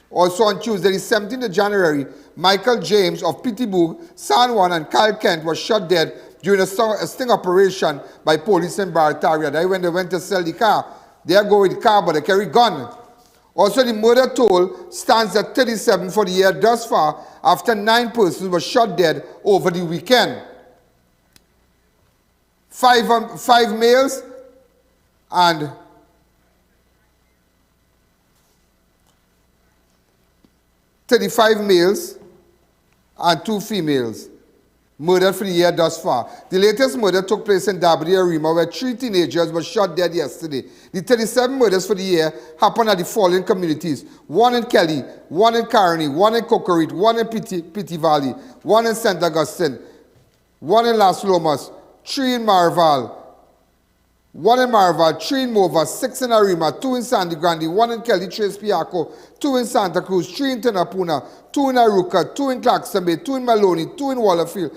Also on Tuesday, the 17th of January, Michael James of Pittsburgh, San Juan, and Kyle Kent was shot dead during a sting operation by police in Barataria. That when they went to sell the car, they go with the car, but they carry gun. Also, the murder toll stands at 37 for the year thus far, after 9 persons were shot dead over the weekend. 5 males and 35 males and 2 females murdered for the year thus far. The latest murder took place in Dabri Arima, where 3 teenagers were shot dead yesterday. The 37 murders for the year happened at the following communities: 1 in Kelly, 1 in Carney, 1 in Cocorite, 1 in Pitti Valley, 1 in St. Augustine, 1 in Las Lomas, 3 in Marval, 1 in Marval, 3 in Mova, 6 in Arima, 2 in Sandy Grande, 1 in Kelly, Tres Piaco, 2 in Santa Cruz, 3 in Tenapuna, 2 in Aruca, 2 in Claxton Bay, 2 in Maloney, 2 in Wallerfield,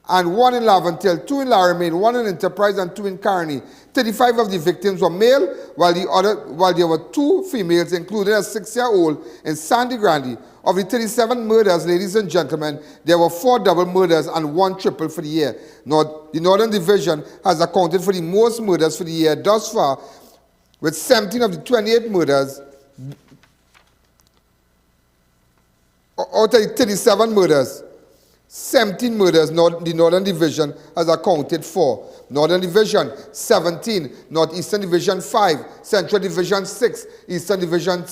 and 1 in Laventille, 2 in Laramie, 1 in Enterprise, and 2 in Carney. 35 of the victims were male, while there were 2 females, including a 6-year-old in Sandy Grande. Of the 37 murders, ladies and gentlemen, there were 4 double murders and 1 triple for the year. The Northern Division has accounted for the most murders for the year thus far, with 17 of the 28 murders. Out of the 37 murders, 17 murders the Northern Division has accounted for. Northern Division 17, Northeastern Division 5, Central Division 6, Eastern Division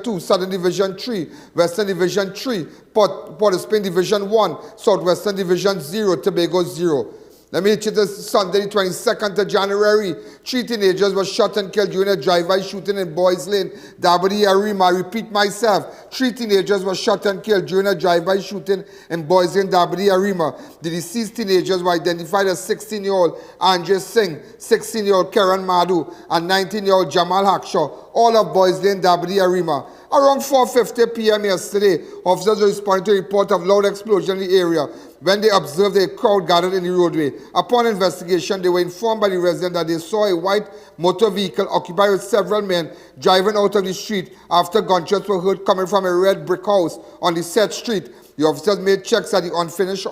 2, Southern Division 3, Western Division 3, Port-au-Spain Division 1, Southwestern Division 0, Tobago 0. Let me hit you this Sunday, the 22nd of January. 3 teenagers were shot and killed during a drive-by shooting in Boys Lane, Dabadi Arima. I repeat myself. 3 teenagers were shot and killed during a drive-by shooting in Boys Lane, Dabadi Arima. The deceased teenagers were identified as 16-year-old Anjay Singh, 16-year-old Karan Madhu, and 19-year-old Jamal Hakshaw, all of Boys Lane, Dabadi Arima. Around 4:50 p.m. yesterday, officers responded to a report of loud explosion in the area when they observed a crowd gathered in the roadway. Upon investigation, they were informed by the resident that they saw a white motor vehicle occupied with several men driving out of the street after gunshots were heard coming from a red brick house on the said street. The officers made checks at the unfinished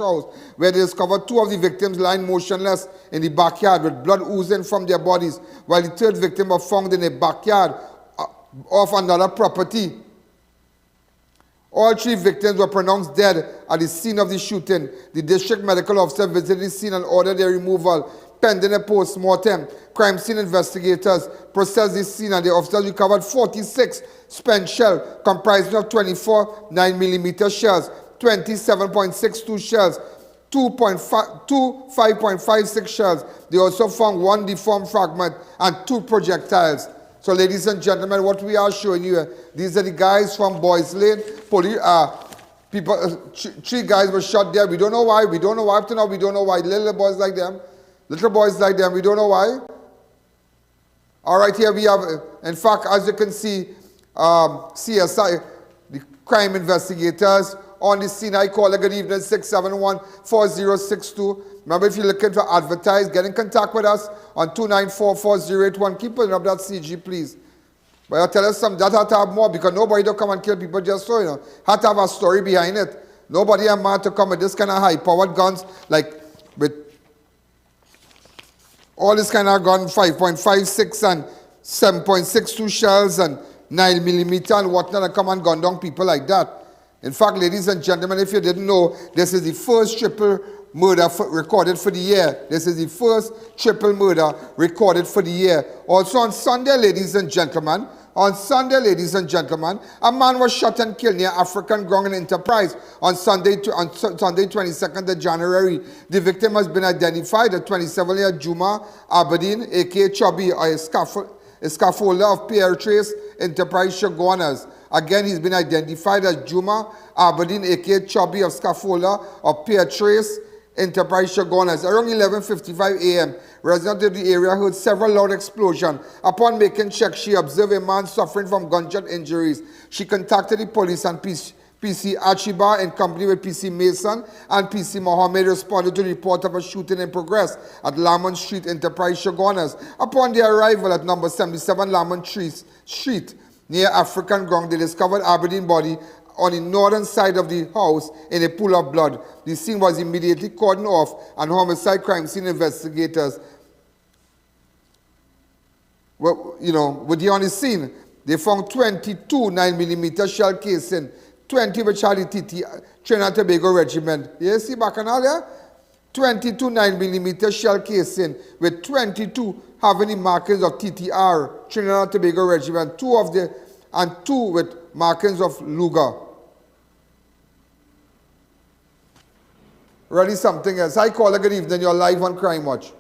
house, where they discovered 2 of the victims lying motionless in the backyard with blood oozing from their bodies, while the 3rd victim was found in a backyard of another property. All 3 victims were pronounced dead at the scene of the shooting. The district medical officer visited the scene and ordered their removal, pending a post-mortem. Crime scene investigators processed the scene, and the officers recovered 46 spent shells, comprising of 24 9mm shells, 27.62 shells, 2 5.56 shells. They also found 1 deformed fragment and 2 projectiles. So, ladies and gentlemen, what we are showing you, these are the guys from Boys Lane. 3 guys were shot there. We don't know why. We don't know why. Up to now, we don't know why. Little boys like them. We don't know why. All right, here we have, in fact, as you can see, CSI, the crime investigators on the scene. I call a good evening, 671-4062. Remember, if you're looking to advertise, get in contact with us on 294-4081. Keep putting up that CG, please. But I'll tell us something, that had to have more, because nobody don't come and kill people just so, you know. Had to have a story behind it. Nobody am mad to come with this kind of high-powered guns, like with all this kind of gun, 5.56 and 7.62 shells and 9mm and whatnot, and come and gun down people like that. In fact, ladies and gentlemen, if you didn't know, this is the first triple murder recorded for the year. This is the first triple murder recorded for the year. Also on Sunday, ladies and gentlemen, a man was shot and killed near African Ground and Enterprise on Sunday 22nd of January. The victim has been identified as 27-year-old Juma Aberdeen, a.k.a. Chubby, a scaffolder of PR Trace Enterprise Shaguanas. Again, he's been identified as Juma Aberdeen, a.k.a. Chubby, of scaffolder of PR Trace Enterprise Chaguanas. Around 11:55 a.m., residents of the area heard several loud explosions. Upon making checks, she observed a man suffering from gunshot injuries. She contacted the police and PC Achiba in company with PC Mason and PC Mohammed responded to the report of a shooting in progress at Lamont Street, Enterprise Chaguanas. Upon their arrival at number 77 Lamont Street, near African Ground, they discovered Aberdeen body on the northern side of the house in a pool of blood. The scene was immediately cordoned off and homicide crime scene investigators were on the scene. They found 22 9mm shell casing, 20 which had the Trinidad and Tobago Regiment. You see Bacchanal there? 22 9mm shell casing with 22 having the markings of TTR, Trinidad and Tobago Regiment, two with markings of Luger. Ready something else. Hi, caller, good evening. You're live on Crime Watch.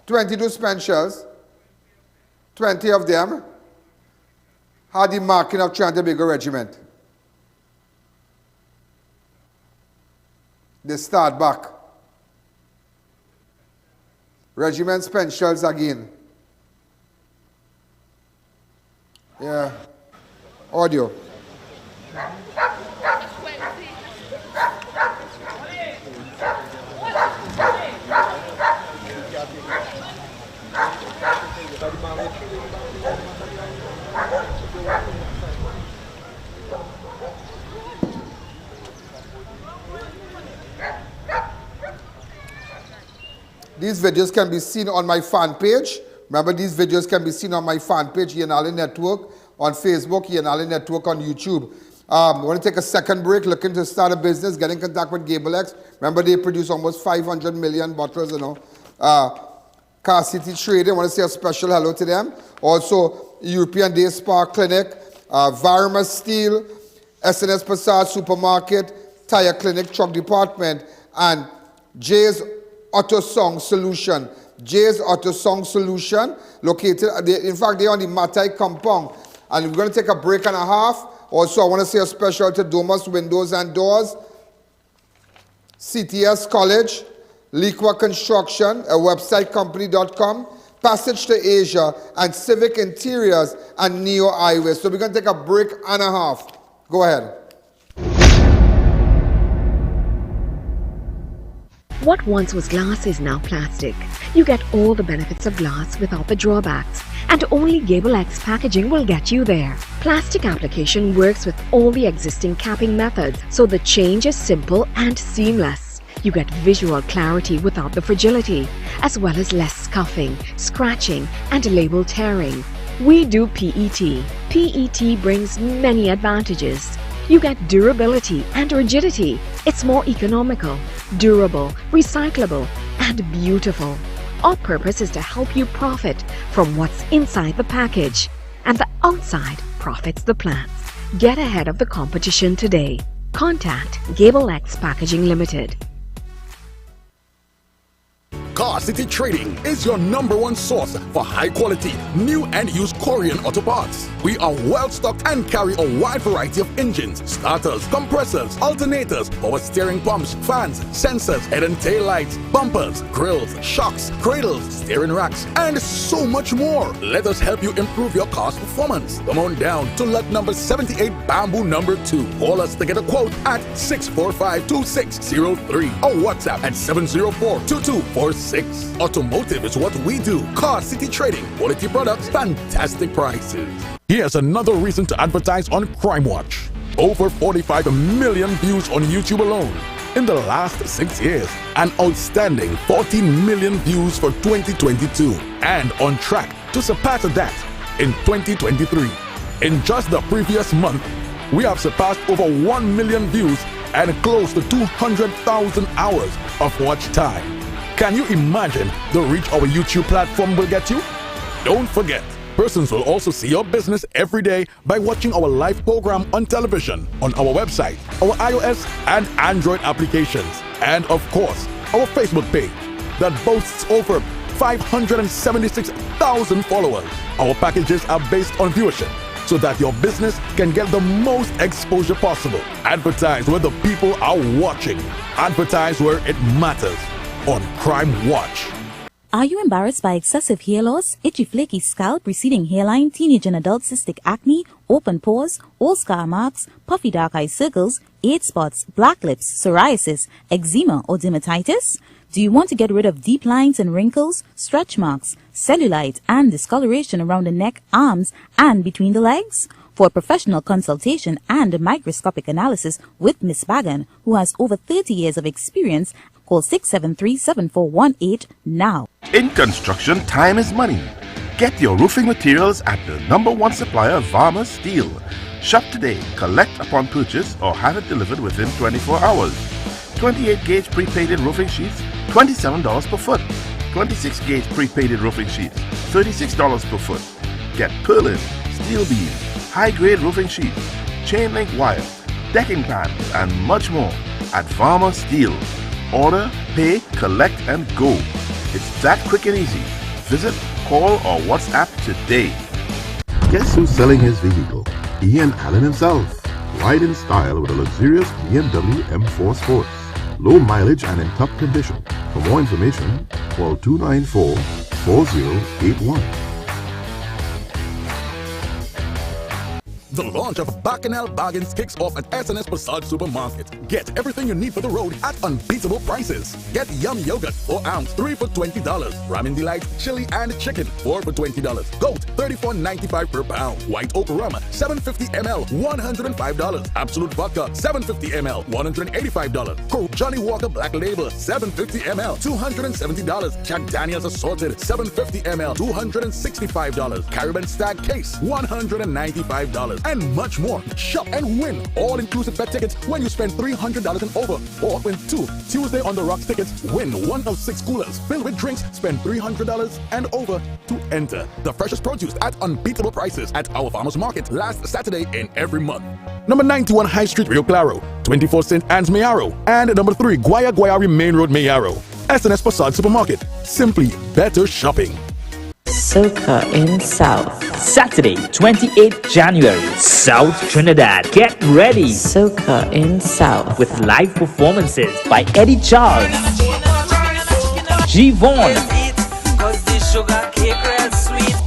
22 spent shells. 20 of them had the marking of Trinidad and Tobago Regiment. They start back. Regiment spent shells again. Yeah. Audio. These videos can be seen on my fan page. Remember, these videos can be seen on my fan page, I.A.N Network, on Facebook, I.A.N Network on YouTube. I want to take a second break, looking to start a business, get in contact with Gable X. Remember, they produce almost 500 million bottles, Car City Trading, I want to say a special hello to them. Also, European Day Spa Clinic, Varma Steel, SNS Passage Supermarket, Tire Clinic, Truck Department, and Jay's Auto Song Solution. Jay's Auto Song Solution, located, in fact, they're on the Matai compound. And we're going to take a break and a half. Also, I want to say a special to Domus Windows and Doors, CTS College, Liqua Construction, a website company.com, Passage to Asia, and Civic Interiors and Neo Highway. So we're going to take a break and a half. Go ahead. What once was glass is now plastic. You get all the benefits of glass without the drawbacks, and only Gable X packaging will get you there. Plastic application works with all the existing capping methods, so the change is simple and seamless. You get visual clarity without the fragility, as well as less scuffing, scratching, and label tearing. We do PET. PET brings many advantages. You get durability and rigidity. It's more economical, durable, recyclable, and beautiful. Our purpose is to help you profit from what's inside the package, and the outside profits the plants. Get ahead of the competition today. Contact Gable X Packaging Limited. Car City Trading is your #1 source for high-quality, new and used Korean auto parts. We are well-stocked and carry a wide variety of engines, starters, compressors, alternators, power steering pumps, fans, sensors, head and tail lights, bumpers, grills, shocks, cradles, steering racks, and so much more. Let us help you improve your car's performance. Come on down to lot number 78 Bamboo #2. Call us to get a quote at 645-2603 or WhatsApp at 704-2246. Automotive is what we do. Car City Trading. Quality products, fantastic prices. Here's another reason to advertise on Crime Watch. Over 45 million views on YouTube alone in the last 6 years. An outstanding 14 million views for 2022. And on track to surpass that in 2023. In just the previous month, we have surpassed over 1 million views and close to 200,000 hours of watch time. Can you imagine the reach our YouTube platform will get you? Don't forget, persons will also see your business every day by watching our live program on television, on our website, our iOS and Android applications, and of course, our Facebook page that boasts over 576,000 followers. Our packages are based on viewership, so that your business can get the most exposure possible. Advertise where the people are watching. Advertise where it matters on Crime Watch. Are you embarrassed by excessive hair loss, itchy flaky scalp, receding hairline, teenage and adult cystic acne, open pores, old scar marks, puffy dark eye circles, age spots, black lips, psoriasis, eczema or dermatitis? Do you want to get rid of deep lines and wrinkles, stretch marks, cellulite and discoloration around the neck, arms and between the legs? For a professional consultation and microscopic analysis with Miss Bagan, who has over 30 years of experience, call 673-7418 now. In construction, time is money. Get your roofing materials at the #1 supplier, Varma Steel. Shop today, collect upon purchase, or have it delivered within 24 hours. 28-gauge pre-painted roofing sheets, $27 per foot. 26-gauge pre-painted roofing sheets, $36 per foot. Get purlin, steel beam, high-grade roofing sheets, chain link wire, decking pans, and much more at Varma Steel. Order, pay, collect, and go. It's that quick and easy. Visit, call, or WhatsApp today. Guess who's selling his vehicle? I.A.N himself. Ride in style with a luxurious BMW M4 Sports. Low mileage and in top condition. For more information, call 294-4081. The launch of Bacchanal Bargains kicks off at SNS Passage Supermarket. Get everything you need for the road at unbeatable prices. Get Yum Yogurt 4 ounce, 3 for $20. Ramen Delight, chili and chicken, 4 for $20. Goat, $34.95 per pound. White Oak Rum, 750 ml, $105. Absolute Vodka, 750 ml, $185. Coke Johnny Walker Black Label, 750 ml, $270. Jack Daniels Assorted, 750 ml, $265. Caribbean Stag Case, $195. And much more. Shop and win all-inclusive bet tickets when you spend $300 and over. Or win 2 Tuesday on the Rocks tickets. Win 1 of 6 coolers filled with drinks. Spend $300 and over to enter. The freshest produce at unbeatable prices at our farmers market last Saturday in every month. Number 91 High Street, Rio Claro. 24 St. Anne's, Mayaro. And number 3 Guayari Main Road, Mayaro. SNS Passage Supermarket. Simply better shopping. Soca in South. Saturday, 28th January, South Trinidad. Get ready. Soca in South. With live performances by Eddie Charles, G. Vaughn,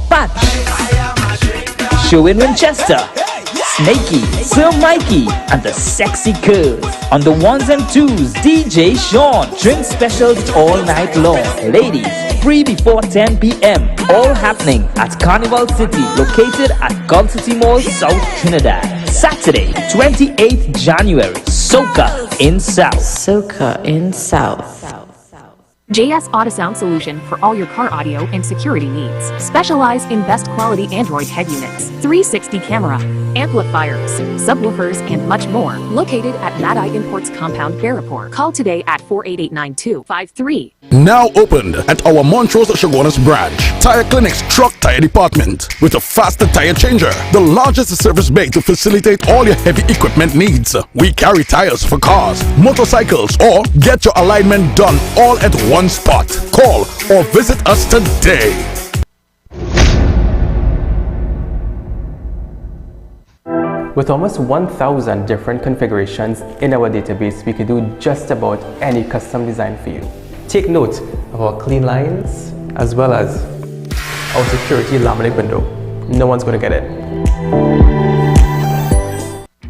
Patch, Show in Winchester, Snakey, Sir Mikey, and the Sexy Curves. On the 1s and 2s, DJ Sean. Drink specials all night long. Ladies, free before 10 p.m. All happening at Carnival City, located at Gulf City Mall, South Trinidad. Saturday, 28th January, Soca in South. Soca in South. JS Auto-Sound Solution for all your car audio and security needs. Specialized in best quality Android head units, 360 camera, amplifiers, subwoofers, and much more. Located at Mad-Eye Imports Compound, Barrapore. Call today at 488-9253. Now opened at our Montrose Chaguanas branch. Tire Clinic's truck tire department with a faster tire changer. The largest service bay to facilitate all your heavy equipment needs. We carry tires for cars, motorcycles, or get your alignment done all at one spot. Call or visit us today. With almost 1,000 different configurations in our database, we can do just about any custom design for you. Take note of our clean lines as well as our security laminate window. No one's going to get it.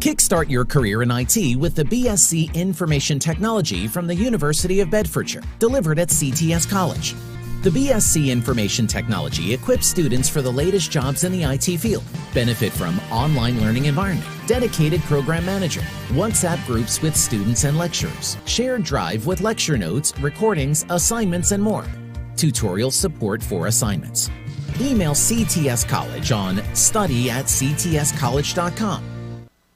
Kickstart your career in IT with the BSc Information Technology from the University of Bedfordshire, delivered at CTS College. The BSc Information Technology equips students for the latest jobs in the IT field. Benefit from online learning environment, dedicated program manager, WhatsApp groups with students and lecturers, shared drive with lecture notes, recordings, assignments, and more. Tutorial support for assignments. Email CTS College on study@ctscollege.com.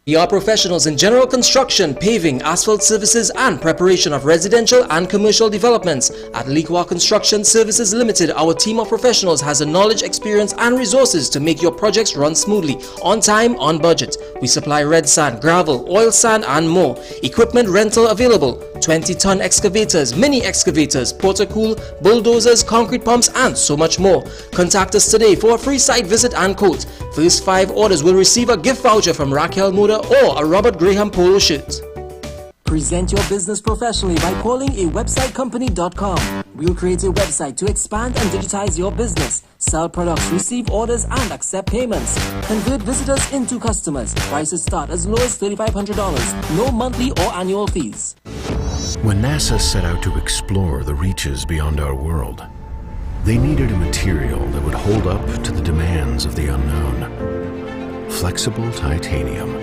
We are professionals in general construction, paving, asphalt services and preparation of residential and commercial developments. At Liqua Construction Services Limited, our team of professionals has the knowledge, experience and resources to make your projects run smoothly, on time, on budget. We supply red sand, gravel, oil sand and more. Equipment rental available. 20-ton excavators, mini excavators, portacool, bulldozers, concrete pumps and so much more. Contact us today for a free site visit and quote. First 5 orders will receive a gift voucher from Raquel Moda or a Robert Graham polo shirt. Present your business professionally by calling a websitecompany.com. We'll create a website to expand and digitize your business, sell products, receive orders and accept payments. Convert visitors into customers. Prices start as low as $3,500. No monthly or annual fees. When NASA set out to explore the reaches beyond our world, they needed a material that would hold up to the demands of the unknown. Flexible titanium.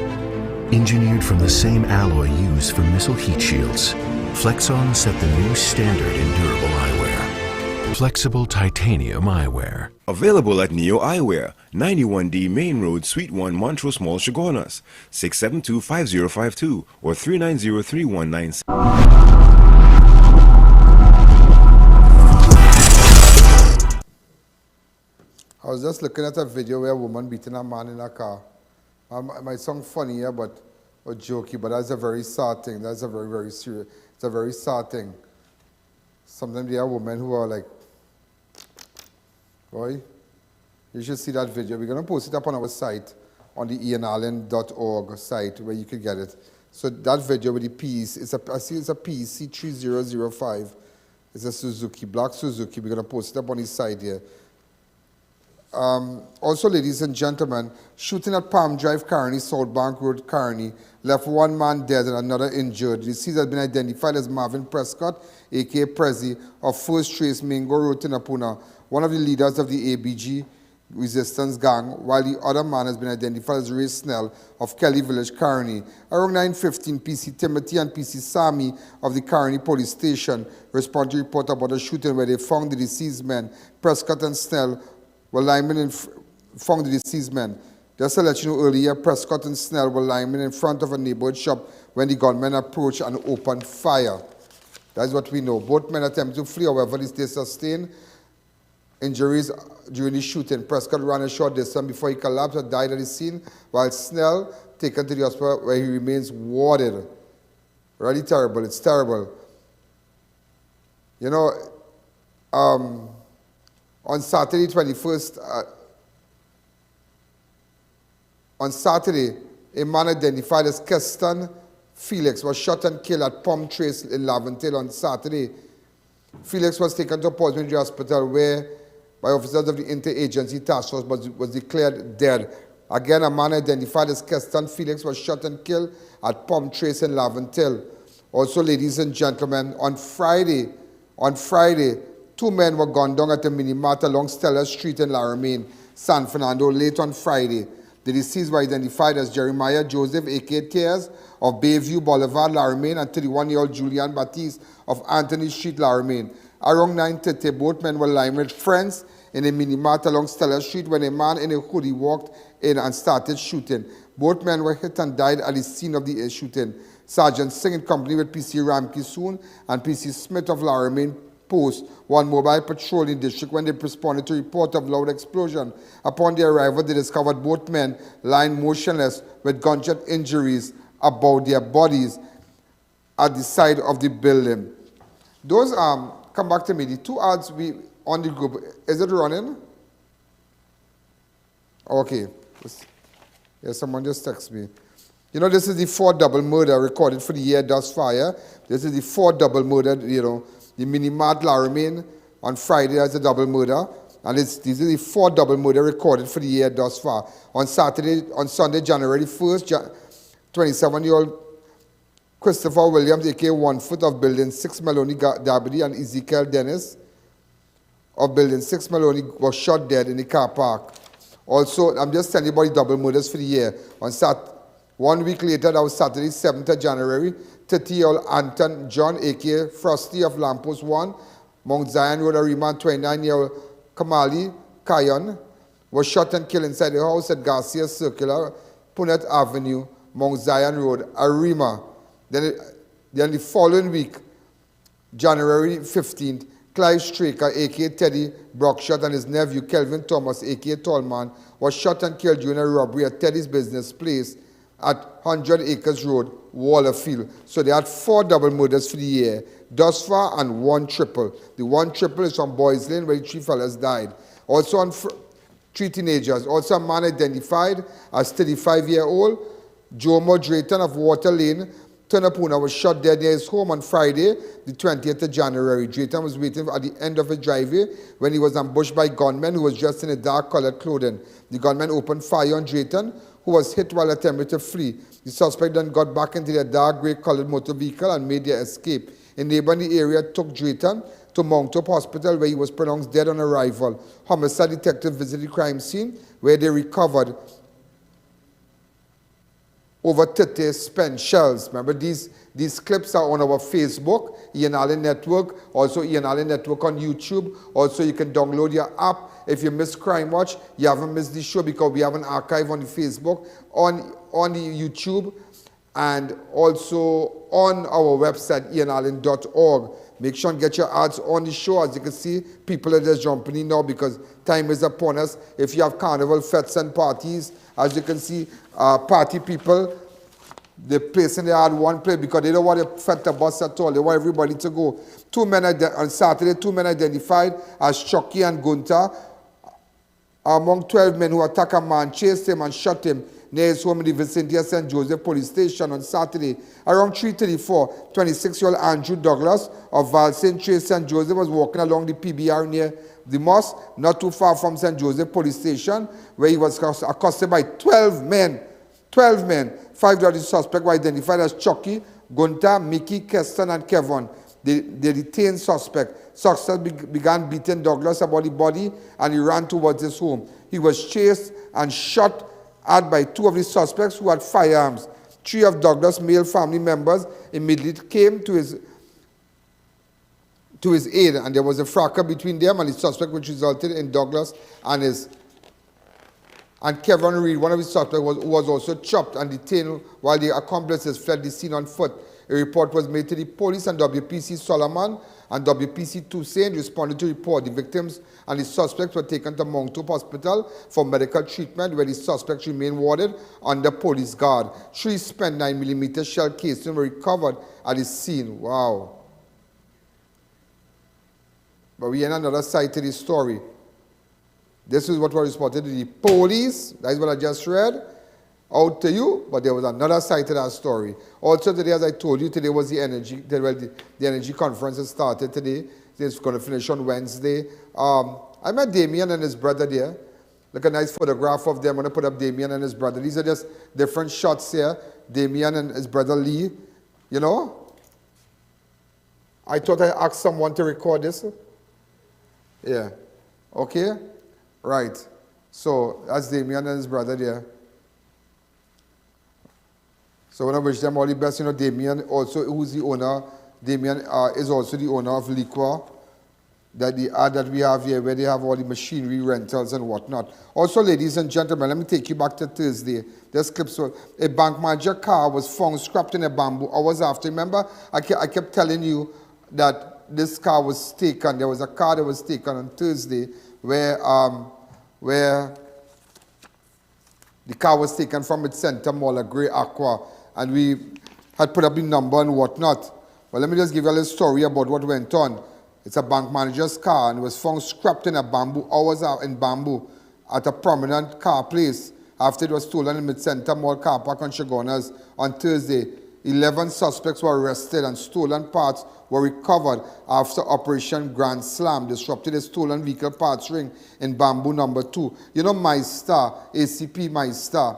Engineered from the same alloy used for missile heat shields, Flexon set the new standard in durable eyewear. Flexible titanium eyewear. Available at Neo Eyewear, 91D Main Road, Suite 1, Montrose Mall, Chaguanas, 672-5052 or 390-3196. I was just looking at a video where a woman beating a man in a car. It might sound funny here, or jokey, but that's a very sad thing. That's a very, very serious. It's a very sad thing. Sometimes there are women who are like, boy, you should see that video. We're going to post it up on our site, on the I.A.N.org site, where you can get it. So that video with the piece, I see it's a PEC 3005. It's a Suzuki, black Suzuki. We're going to post it up on his side here. Also, ladies and gentlemen, shooting at Palm Drive, Carney, South Bank Road, Carney, left one man dead and another injured. The deceased has been identified as Marvin Prescott, a.k.a. Prezi, of First Trace, Mingo Road, Tinapuna, one of the leaders of the ABG resistance gang, while the other man has been identified as Ray Snell of Kelly Village, Carney. Around 9:15, PC Timothy and PC Sammy of the Carney police station responded to report about a shooting where they found the deceased men, Prescott and Snell, were linemen found the deceased men. Just to let you know, earlier, Prescott and Snell were linemen in front of a neighborhood shop when the gunmen approached and opened fire. That's what we know. Both men attempted to flee, however, they sustained injuries during the shooting. Prescott ran a short distance before he collapsed and died at the scene, while Snell taken to the hospital where he remains warded. Really terrible. It's terrible. You know, on Saturday, 21st, on Saturday, a man identified as Keston Felix was shot and killed at Palm Trace in Laventille on Saturday. Felix was taken to Portsmouth Hospital where, by officers of the Interagency Task Force, was declared dead. Again, a man identified as Keston Felix was shot and killed at Palm Trace in Laventille. Also, ladies and gentlemen, on Friday, 2 men were gunned down at a mini-mart along Stella Street in Laramine, San Fernando, late on Friday. The deceased were identified as Jeremiah Joseph, a.k.a. Tears, of Bayview Boulevard, Laramine, and 31-year-old Julian Baptiste of Anthony Street, Laramine. Around 9:30, both men were lying with friends in a mini-mart along Stella Street when a man in a hoodie walked in and started shooting. Both men were hit and died at the scene of the shooting. Sergeant Singh, in company with PC Ramki Soon and PC Smith of Laramine Post, one mobile patrolling district, when they responded to report of loud explosion. Upon their arrival, they discovered both men lying motionless with gunshot injuries about their bodies at the side of the building. Those come back to me. The 2 ads we on the group, is it running? Okay. Yeah, someone just text me. You know, this is the 4 double murder recorded for the year thus far. Yeah? This is the 4 double murder, you know. The mini-mart Laramine on Friday as a double murder. And these are the 4 double murder recorded for the year thus far. On Sunday, January 1st, 27-year-old Christopher Williams, a.k.a. 1 Foot of Building 6 Maloney Darby, and Ezekiel Dennis of Building 6 Maloney was shot dead in the car park. Also, I'm just telling you about the double murders for the year. 1 week later, that was Saturday, 7th of January, 30-year-old Anton John, a.k.a. Frosty of Lamppost 1, Mount Zion Road, Arima, 29-year-old Kamali Kayan, was shot and killed inside the house at Garcia Circular, Punet Avenue, Mount Zion Road, Arima. Then the following week, January 15th, Clive Straker, a.k.a. Teddy Brockshot, and his nephew, Kelvin Thomas, a.k.a. Tallman, was shot and killed during a robbery at Teddy's business place at 100 Acres Road, Wallerfield. So they had 4 double murders for the year thus far and 1 triple. The 1 triple is from Boys Lane, where the 3 fellas died. Also on 3 teenagers. Also a man identified as 35-year-old Jomo Drayton of Water Lane, Tunapuna, was shot dead near his home on Friday, the 20th of January. Drayton was waiting at the end of his driveway when he was ambushed by gunmen who was dressed in a dark-colored clothing. The gunmen opened fire on Drayton, who was hit while attempting to flee. The suspect then got back into their dark grey-colored motor vehicle and made their escape. A neighbor in the area took Drayton to Mount Hope Hospital, where he was pronounced dead on arrival. Homicide detectives visited the crime scene, where they recovered over 30 spent shells. Remember, these clips are on our Facebook, I.A.N Network, also I.A.N Network on YouTube. Also, you can download your app. If you miss Crime Watch, you haven't missed the show because we have an archive on the Facebook, on the YouTube, and also on our website, ianallen.org. Make sure and get your ads on the show. As you can see, people are just jumping in now because time is upon us. If you have carnival fetes and parties, as you can see, party people, they're placing their ad one place because they don't want to fet the bus at all. They want everybody to go. On Saturday, 2 men identified as Chucky and Gunter among 12 men who attacked a man, chased him and shot him near his home in the vicinity of St. Joseph Police Station on Saturday. Around 3:34, 26-year-old Andrew Douglas of Val St. Trace, St. Joseph, was walking along the PBR near the mosque, not too far from St. Joseph Police Station, where he was accosted by 12 men. 12 men. 5 of the suspects were identified as Chucky, Gunter, Mickey, Keston, and Kevin. They detained suspect. Suspect began beating Douglas about the body, and he ran towards his home. He was chased and shot at by 2 of the suspects who had firearms. 3 of Douglas' male family members immediately came to his aid, and there was a fracas between them and the suspect, which resulted in Douglas and Kevin Reed, one of his suspects, was also chopped and detained while the accomplices fled the scene on foot. A report was made to the police, and WPC Solomon and WPC Toussaint responded to report. The victims and the suspects were taken to Mount Hope Hospital for medical treatment, where the suspects remain warded under police guard. 3 spent 9mm shell casings were recovered at the scene. Wow. But we have another side to this story. This is what was reported to the police. That is what I just read out to you, but there was another side to that story. Also today, as I told you, today was the energy conference that started today. It's going to finish on Wednesday. I met Damien and his brother there. Look, a nice photograph of them. I'm going to put up Damien and his brother. These are just different shots here. Damien and his brother Lee. You know? I thought I asked someone to record this. Yeah. Okay? Right. So that's Damien and his brother there. So I want to wish them all the best. You know, Damien also, who's the owner, Damien is also the owner of Liqua, that the ad that we have here, where they have all the machinery rentals and whatnot. Also, ladies and gentlemen, let me take you back to Thursday. There's clips of a bank manager car was found scrapped in a bamboo hours after. Remember, I kept telling you that this car was taken. There was a car that was taken on Thursday where the car was taken from its center mall, a grey Aqua, and we had put up the number and whatnot. Well, let me just give you a little story about what went on. It's a bank manager's car, and it was found scrapped in a bamboo, hours out in bamboo, at a prominent car place after it was stolen in mid-center mall car park on Chagonas on Thursday. 11 suspects were arrested and stolen parts were recovered after Operation Grand Slam disrupted a stolen vehicle parts ring in Bamboo number 2. You know Meister, ACP Meister,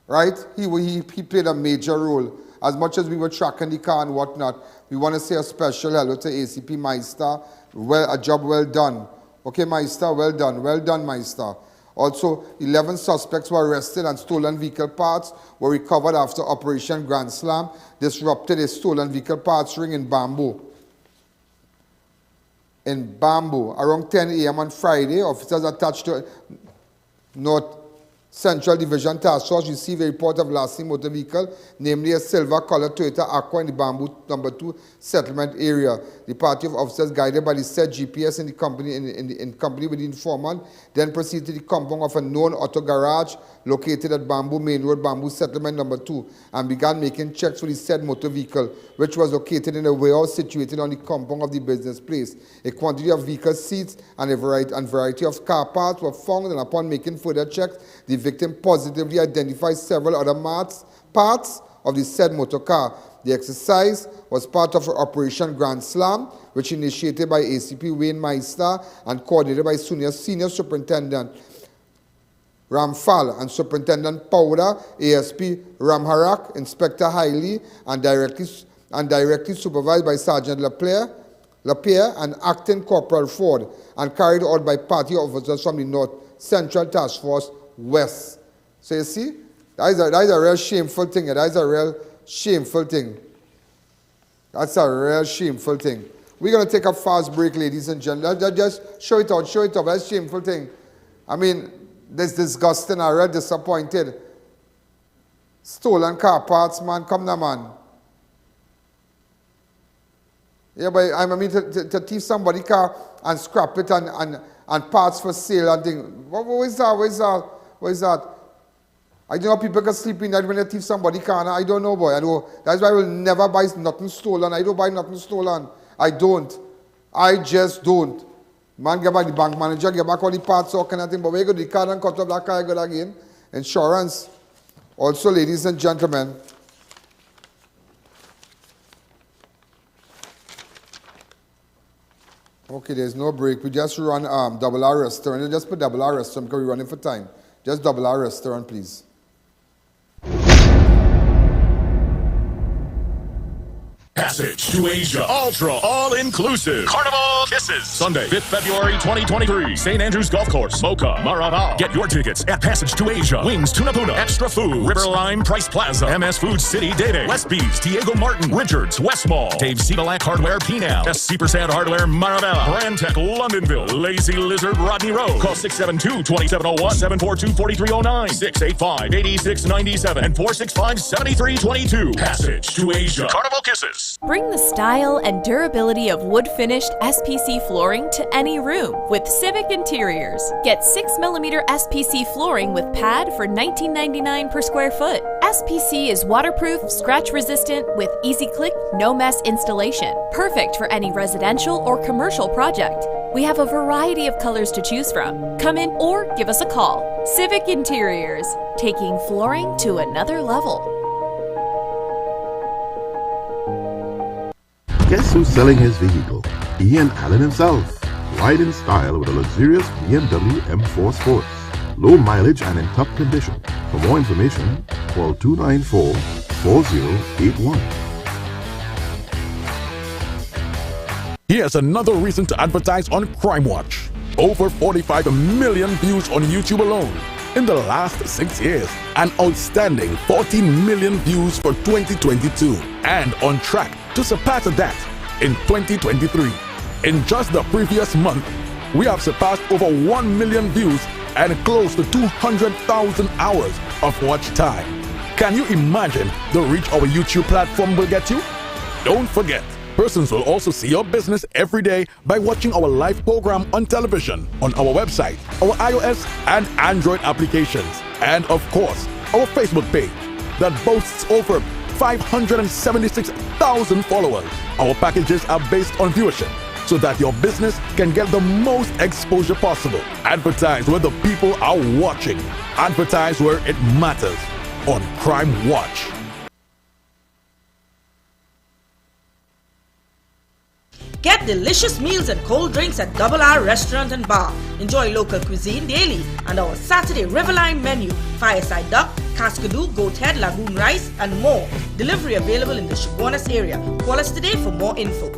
right? He played a major role. As much as we were tracking the car and whatnot, we want to say a special hello to ACP Meister. Well, a job well done. Okay, Meister, well done. Well done, Meister. Also, 11 suspects were arrested and stolen vehicle parts were recovered after Operation Grand Slam disrupted a stolen vehicle parts ring in Bamboo. Around 10 a.m. on Friday, officers attached to North Central Division Task Force received a report of lost motor vehicle, namely a silver-colored Toyota Aqua in the Bamboo No. 2 settlement area. The party of officers, guided by the said GPS in company with the informant, then proceeded to the compound of a known auto garage located at Bamboo Main Road, Bamboo Settlement No. 2, and began making checks for the said motor vehicle, which was located in a warehouse situated on the compound of the business place. A quantity of vehicle seats and a variety of car parts were found, and upon making further checks, the victim positively identified several other parts of the said motor car. The exercise was part of Operation Grand Slam, which initiated by ACP Wayne Meister and coordinated by Senior Superintendent Ramphal and Superintendent Powder, ASP Ramharak, Inspector Hailey, and directly supervised by Sergeant Lapierre and Acting Corporal Ford, and carried out by party officers from the North Central Task Force West. So you see, that is a real shameful thing. That is a real shameful thing. That's a real shameful thing. We're going to take a fast break, ladies and gentlemen. Just show it out. That's a shameful thing. I mean, this disgusting. I'm real disappointed. Stolen car parts, man. Come now, man. Yeah, but I mean, to thief somebody's car and scrap it and parts for sale and things. What is that? I don't know people can sleep in that when they thief somebody's car. I don't know, boy. I know. That's why I will never buy nothing stolen. I don't buy nothing stolen. I don't. I just don't. Man, get back the bank manager, get back all the parts, all kind of thing. But when you go to the car and cut up that car, you go again. Insurance. Also, ladies and gentlemen, okay, there's no break. We just run Double R Restaurant. You just put Double R Restaurant because we're running for time. Just Double R Restaurant, please. Passage to Asia. Ultra all-inclusive. Carnival Kisses. Sunday, 5th February 2023. St. Andrews Golf Course, Boca, Marabao. Get your tickets at Passage to Asia. Wings, Tuna Puna, Extra Food, Riverline, Price Plaza, MS Food City, Dede, Westbees, Diego Martin, Richards, West Mall, Dave Sibalak Hardware, Pinal, SC Persad Hardware, Marabella, Brandtech, Londonville, Lazy Lizard, Rodney Road. Call 672-2701, 742-4309, 685-8697, and 465-7322. Passage to Asia. Carnival Kisses. Bring the style and durability of wood-finished SPC flooring to any room with Civic Interiors. Get 6mm SPC flooring with pad for $19.99 per square foot. SPC is waterproof, scratch-resistant, with easy-click, no-mess installation. Perfect for any residential or commercial project. We have a variety of colors to choose from. Come in or give us a call. Civic Interiors, taking flooring to another level. Guess who's selling his vehicle? I.A.N himself. Ride in style with a luxurious BMW M4 Sports. Low mileage and in top condition. For more information, call 294-4081. Here's another reason to advertise on Crime Watch. Over 45 million views on YouTube alone in the last 6 years. An outstanding 14 million views for 2022. And on track to surpass that in 2023. In just the previous month, we have surpassed over 1 million views and close to 200,000 hours of watch time. Can you imagine the reach our YouTube platform will get you? Don't forget, persons will also see your business every day by watching our live program on television, on our website, our iOS and Android applications, and of course, our Facebook page that boasts over 576,000 followers. Our packages are based on viewership so that your business can get the most exposure possible. Advertise where the people are watching. Advertise where it matters on Crime Watch. Get delicious meals and cold drinks at Double R Restaurant and Bar. Enjoy local cuisine daily and our Saturday Riverline menu. Fireside duck, cascadoo, goat head, lagoon rice, and more. Delivery available in the Chaguanas area. Call us today for more info.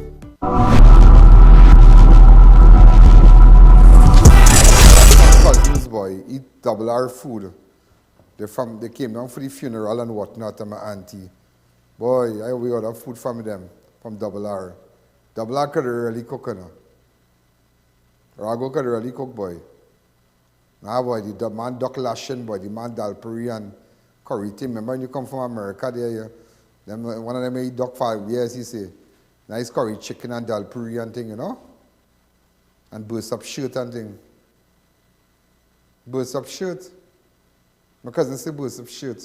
Cousins, boy, eat Double R food. They came down for the funeral and whatnot, and my auntie. Boy, we ordered food from them, from Double R. Double R could really cook, you know. Rago could really cook, boy. Nah, boy, the man duck lashing, boy, the man Dalpuri and curry team. Remember when you come from America there, yeah? One of them eat duck for years, he say. Nice curry chicken and Dalpuri and thing, you know? And burst up shirt and thing. Burst up shirt. My cousin say burst up shirt.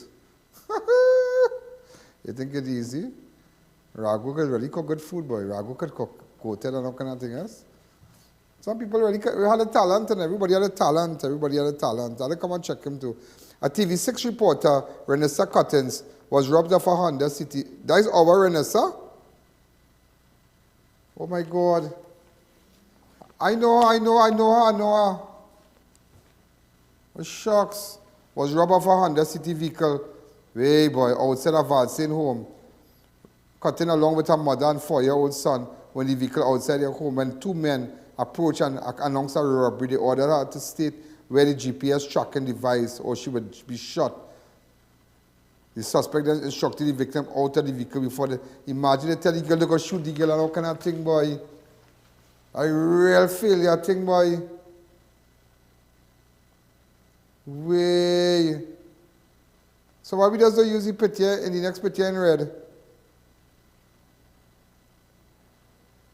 You think it's easy? Raghu could really cook good food, boy. Raghu could cook hotel and all kind of thing else. Some people really had a talent, and everybody had a talent. Everybody had a talent. I'll come and check him too. A TV6 reporter, Renessa Cottons, was robbed of a Honda City. That is our Renessa? Oh my God. I know her. Oh, shucks. Was robbed of a Honda City vehicle. Hey boy, outside of Valsane home. Cutting along with her mother and 4-year-old son when the vehicle outside their home. When two men approached and announced a robbery, they ordered her to state where the GPS tracking device or she would be shot. The suspect then instructed the victim out of the vehicle before they imagine they tell the girl to go shoot the girl and all kind of thing, boy. A real failure thing, boy. Way. So why we just don't use the picture in the next picture in red?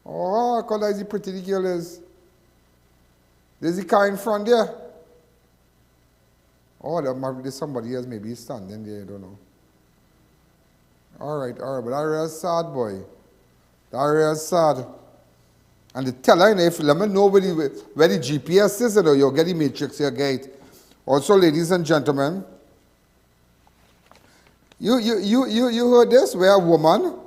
Oh, I call that the pretty the girl is. There's the car in front there. Oh, there's somebody else maybe standing there, I don't know. Alright, but that real sad, boy. That real sad. And the teller, if let me know where the GPS is, you'll get the matrix here, gate. Also, ladies and gentlemen, you heard this, where a woman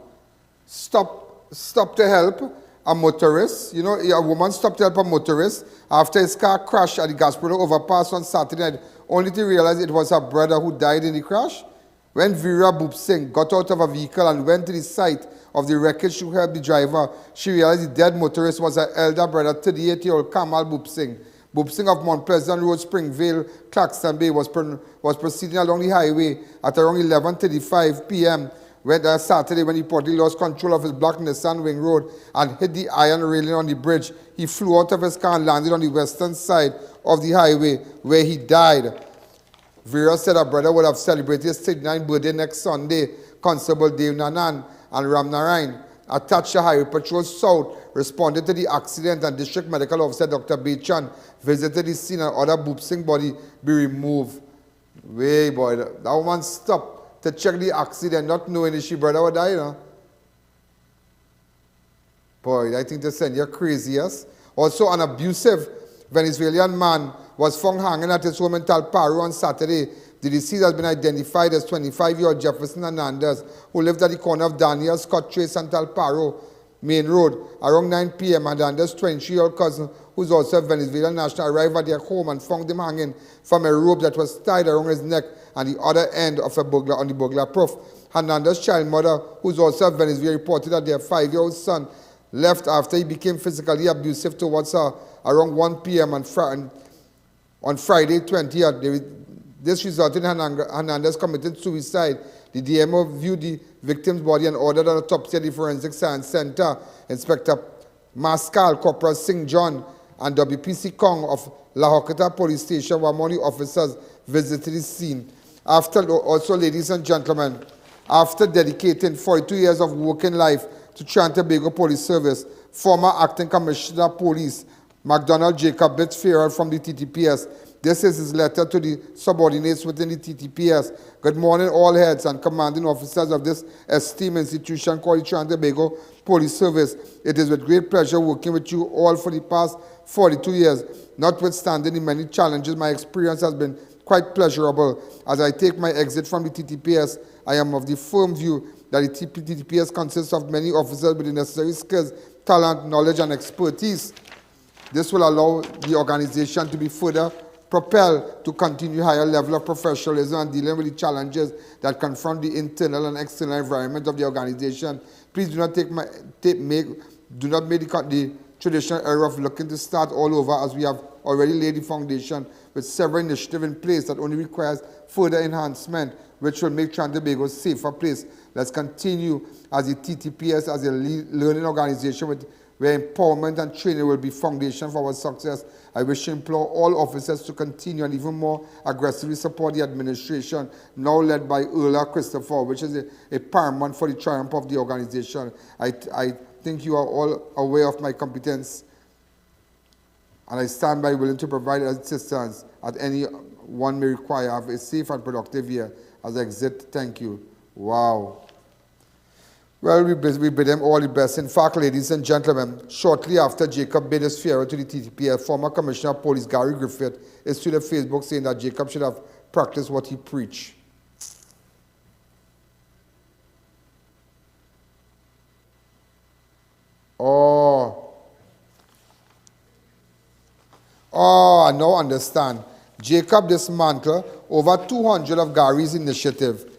stopped to help a motorist. You know, a woman stopped to help a motorist after his car crashed at the Gasparilla overpass on Saturday night, only to realize it was her brother who died in the crash. When Veera Boop Singh got out of a vehicle and went to the site of the wreckage to help the driver, she realized the dead motorist was her elder brother, 38-year-old Kamal Boop Singh. Boop Singh of Mount Pleasant Road, Springvale, Claxton Bay was proceeding along the highway at around 11:35 p.m. Saturday when he reportedly lost control of his black Nissan Wing Road and hit the iron railing on the bridge. He flew out of his car and landed on the western side of the highway where he died. Vera said her brother would have celebrated his 39th birthday next Sunday. Constable Dave Nanan and Ram Narayan, attached to Highway Patrol South, responded to the accident, and District Medical Officer Dr. Bechan visited the scene and ordered Boop Singh's body be removed. Way boy, that woman stopped to check the accident, not knowing if she brother would die, you know. Boy, I think they send you crazy, yes? Also, an abusive Venezuelan man was found hanging at his home in Talparo on Saturday. The deceased has been identified as 25-year-old Jefferson Hernandez, who lived at the corner of Daniel Scott Trace and Talparo Main Road. Around 9 p.m., Hernandez's 23-year-old cousin, who's also a Venezuelan national, arrived at their home and found him hanging from a rope that was tied around his neck and the other end of a burglar on the burglar proof. Hernandez's child mother, who's also a Venezuelan, reported that their 5-year-old son left after he became physically abusive towards her around 1 p.m. on Friday 20th. This resulted in Hernandez committed suicide. The DMO viewed the victim's body and ordered an autopsy at the Forensic Science Center. Inspector Maskal, Corporal Singh John, and WPC Kong of La Hokata Police Station were among the officers visited the scene. Also, ladies and gentlemen, after dedicating 42 years of working life to Trinidad and Tobago Police Service, former Acting Commissioner of Police MacDonald Jacob Bitts Farrell from the TTPS. This is his letter to the subordinates within the TTPS. Good morning, all heads and commanding officers of this esteemed institution called the Trinidad and Tobago Police Service. It is with great pleasure working with you all for the past 42 years. Notwithstanding the many challenges, my experience has been quite pleasurable. As I take my exit from the TTPS, I am of the firm view that the TTPS consists of many officers with the necessary skills, talent, knowledge, and expertise. This will allow the organization to be further propelled to continue higher level of professionalism and dealing with the challenges that confront the internal and external environment of the organization. Please do not make the traditional error of looking to start all over, as we have already laid the foundation with several initiatives in place that only requires further enhancement, which will make Trinidad and Tobago a safer place. Let's continue as the TTPS as a learning organization with where empowerment and training will be foundation for our success. I wish to implore all officers to continue and even more aggressively support the administration, now led by Erla Christopher, which is a paramount for the triumph of the organization. I think you are all aware of my competence, and I stand by willing to provide assistance at any one may require. Have a safe and productive year as I exit. Thank you. Wow. Well, we bid them all the best. In fact, ladies and gentlemen, shortly after Jacob bid his farewell to the TTPL, former Commissioner of Police Gary Griffith issued a Facebook saying that Jacob should have practiced what he preached. I now understand. Jacob dismantled over 200 of Gary's initiative.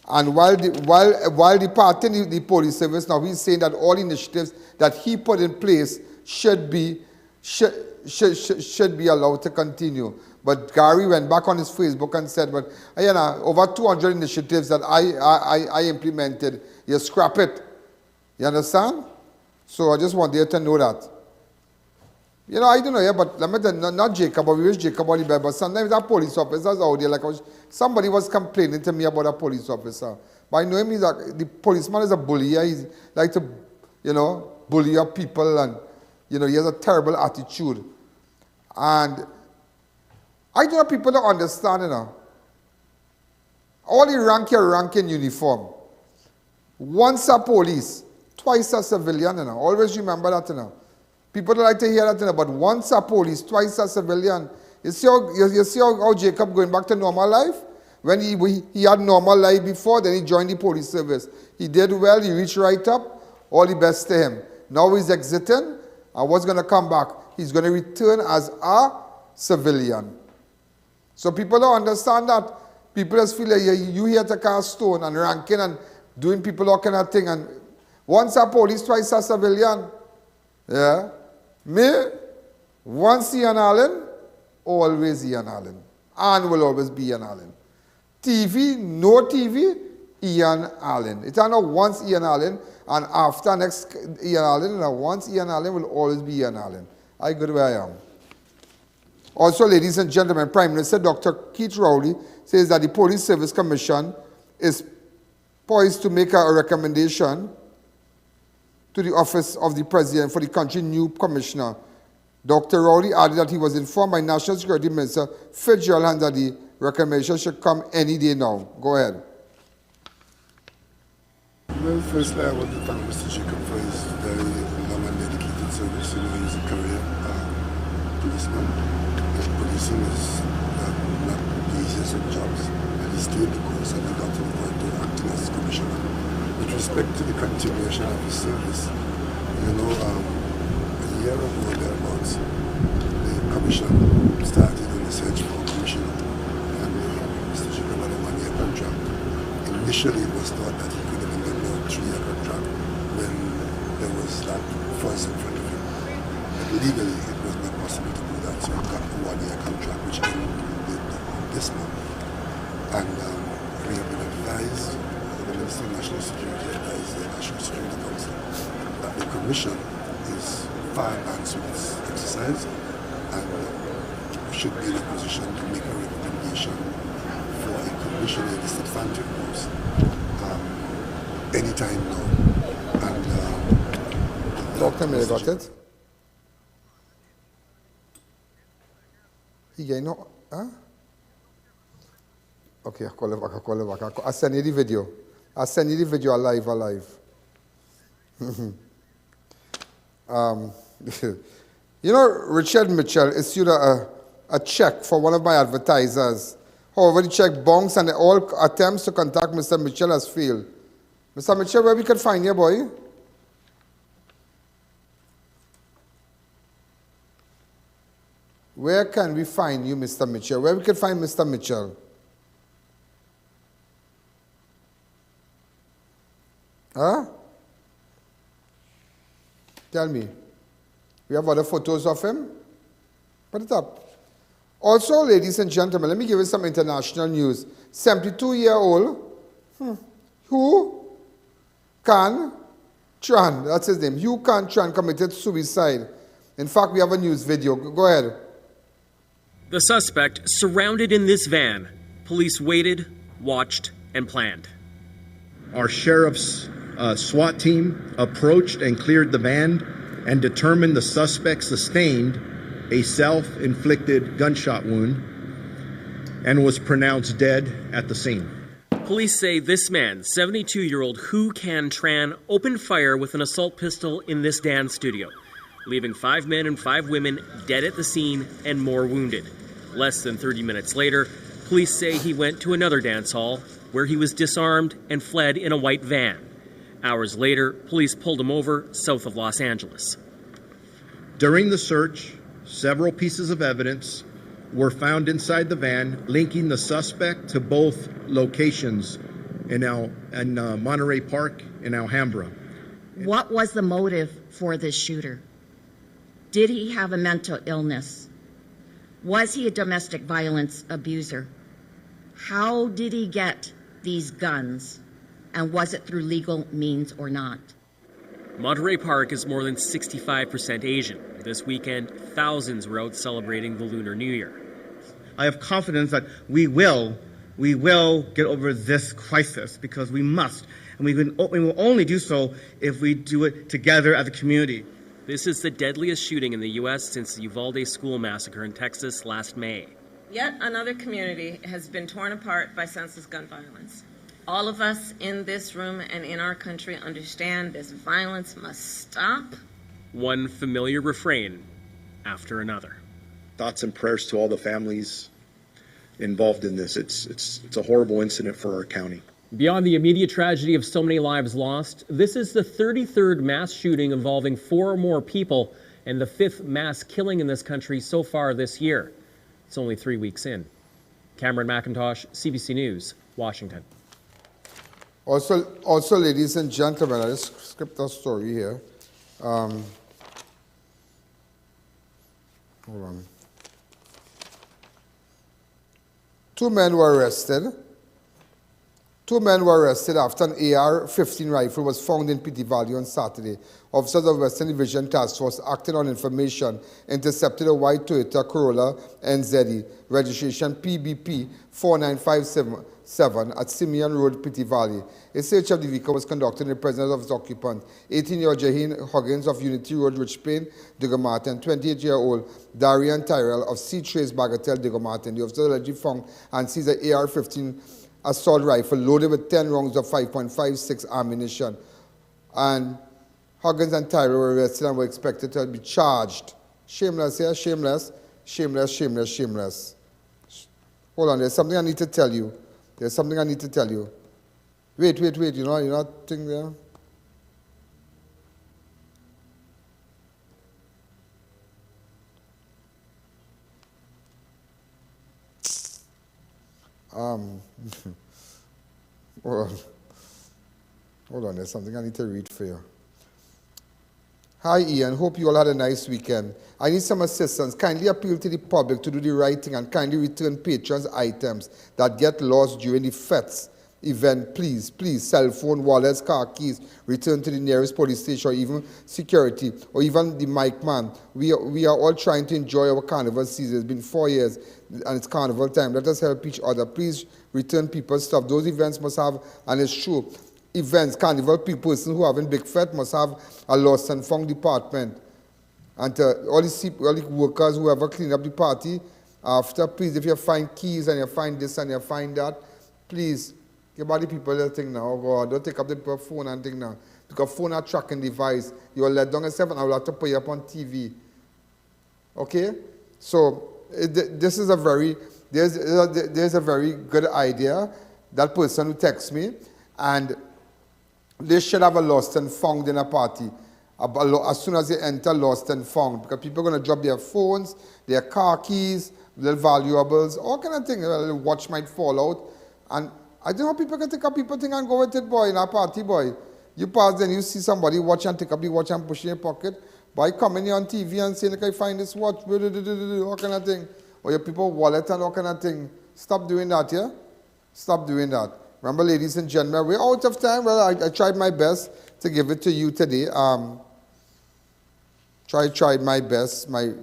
And while departing the police service, now he's saying that all initiatives that he put in place should be allowed to continue. But Gary went back on his Facebook and said, but over 200 initiatives that I implemented, you scrap it. You understand? So I just want you to know that. You know, I don't know, yeah, but let me tell you, not Jacob, but we wish Jacob all the best. But sometimes our police officers out there, like somebody was complaining to me about a police officer. But I know him, the policeman is a bully. Yeah? He's like to, bully up people, and, he has a terrible attitude. And I don't know, people don't understand, All the rank in uniform. Once a police, twice a civilian, Always remember that, People don't like to hear that, but once a police, twice a civilian. You see how Jacob going back to normal life? When he had normal life before, then he joined the police service. He did well, he reached right up, all the best to him. Now he's exiting, and what's going to come back? He's going to return as a civilian. So people don't understand that. People just feel like you here to cast stone and ranking and doing people all kind of thing. And once a police, twice a civilian. Yeah. Me, once Ian Allen, always Ian Allen. And will always be Ian Allen. TV, no TV, Ian Allen. It's not once Ian Allen, and after next Ian Allen, and once Ian Allen will always be Ian Allen. I go where I am. Also, ladies and gentlemen, Prime Minister Dr. Keith Rowley says that the Police Service Commission is poised to make a recommendation to the office of the President for the country's new commissioner. Dr. Rowley added that he was informed by National Security Minister Fitzgerald that the recommendation should come any day now. Go ahead. Well, firstly, I want to thank Mr. Jacob for his very long and dedicated service. He's a career policeman. Policing is not the easiest of jobs, and he stayed the course and he got to the point to acting as commissioner. With respect to the continuation of his service, a year ago thereabouts, the commission started on the search for a commissioner, and Mr. Jacob had a 1-year contract. Initially, it was thought that he could have been given a 3-year contract when there was that force in front of him. But legally, it was not possible to do that, so he got a 1-year contract, which ended this month. And we have been advised, the Minister of National Security advised the National Security Council that the Commission is far advanced with its exercise and should be in a position to make a recommendation for a commissioner in the substantive post anytime now. And Dr. May, got it? Huh? Okay, I'll call it back. I'll send you the video. I'll send you the video alive. Richard Mitchell issued a check for one of my advertisers. However, the check bounced and all attempts to contact Mr. Mitchell has failed. Mr. Mitchell, where we can find you, boy? Where can we find you, Mr. Mitchell? Where we can find Mr. Mitchell? Huh? Tell me. We have other photos of him? Put it up. Also, ladies and gentlemen, let me give you some international news. 72-year-old who can Tran, that's his name. Hugh Khan Tran committed suicide. In fact, we have a news video. Go ahead. The suspect surrounded in this van. Police waited, watched, and planned. Our sheriff's SWAT team approached and cleared the van and determined the suspect sustained a self-inflicted gunshot wound and was pronounced dead at the scene. Police say this man, 72-year-old Hu Can Tran, opened fire with an assault pistol in this dance studio, leaving 5 men and 5 women dead at the scene and more wounded. Less than 30 minutes later, police say he went to another dance hall where he was disarmed and fled in a white van. Hours later, police pulled him over south of Los Angeles. During the search, several pieces of evidence were found inside the van linking the suspect to both locations in Monterey Park and Alhambra. What was the motive for this shooter? Did he have a mental illness? Was he a domestic violence abuser? How did he get these guns? And was it through legal means or not? Monterey Park is more than 65% Asian. This weekend, thousands were out celebrating the Lunar New Year. I have confidence that we will get over this crisis, because we must. And we will only do so if we do it together as a community. This is the deadliest shooting in the U.S. since the Uvalde school massacre in Texas last May. Yet another community has been torn apart by senseless gun violence. All of us in this room and in our country understand this violence must stop. One familiar refrain after another. Thoughts and prayers to all the families involved in this. It's a horrible incident for our county. Beyond the immediate tragedy of so many lives lost, this is the 33rd mass shooting involving 4 or more people and the 5th mass killing in this country so far this year. It's only 3 weeks in. Cameron McIntosh, CBC News, Washington. Also, ladies and gentlemen, I just skipped a story here. Hold on. 2 men were arrested. 2 men were arrested after an AR-15 rifle was found in Pity Valley on Saturday. Officers of Western Division Task Force acting on information intercepted a white Toyota Corolla NZE, registration PBP 4957 at Simeon Road, Pity Valley. A search of the vehicle was conducted in the presence of its occupant, 18-year-old Jaheen Huggins of Unity Road, Richplain, Digger-Martin, and 28-year-old Darian Tyrell of C-Trace Bagatelle, Digger-Martin. The officer allegedly found and seized an AR-15 assault rifle loaded with 10 rounds of 5.56 ammunition. And Huggins and Tyrell were arrested and were expected to be charged. Shameless here, shameless, shameless, shameless, shameless. Hold on, there's something I need to tell you. There's something I need to tell you. Wait, you're not thinking there? Hold on, there's something I need to read for you. Hi I.A.N, hope you all had a nice weekend. I need some assistance. Kindly appeal to the public to do the right thing and kindly return patrons' items that get lost during the FETS event. Please, cell phone, wallets, car keys, return to the nearest police station or even security or even the mic man. We are all trying to enjoy our carnival season. It's been 4 years and it's carnival time. Let us help each other. Please return people's stuff. Those events must have, and it's true, events, carnival people, person who have in Big Fet must have a lost and found department. And all the workers who ever clean up the party after, please, if you find keys and you find this and you find that, please, give all the people the thing now. Oh God, don't take up the phone and thing now. Because phone are tracking device. You will let down yourself and I will have to put you up on TV. Okay? So, this is a very, there's a very good idea. That person who texts me, and they should have a lost and found in a party. As soon as they enter, lost and found. Because people are going to drop their phones, their car keys, their valuables, all kind of things. A watch might fall out. And I don't know how people can take up people thing and go with it, boy, in a party, boy. You pass then you see somebody watch and take up the watch and push in your pocket. Boy, coming here on TV and saying, like, I find this watch, all kind of thing. Or your people wallet and all kind of thing. Stop doing that, yeah? Stop doing that. remember, ladies and gentlemen, we're out of time. Well, I tried my best to give it to you today. Tried my best, my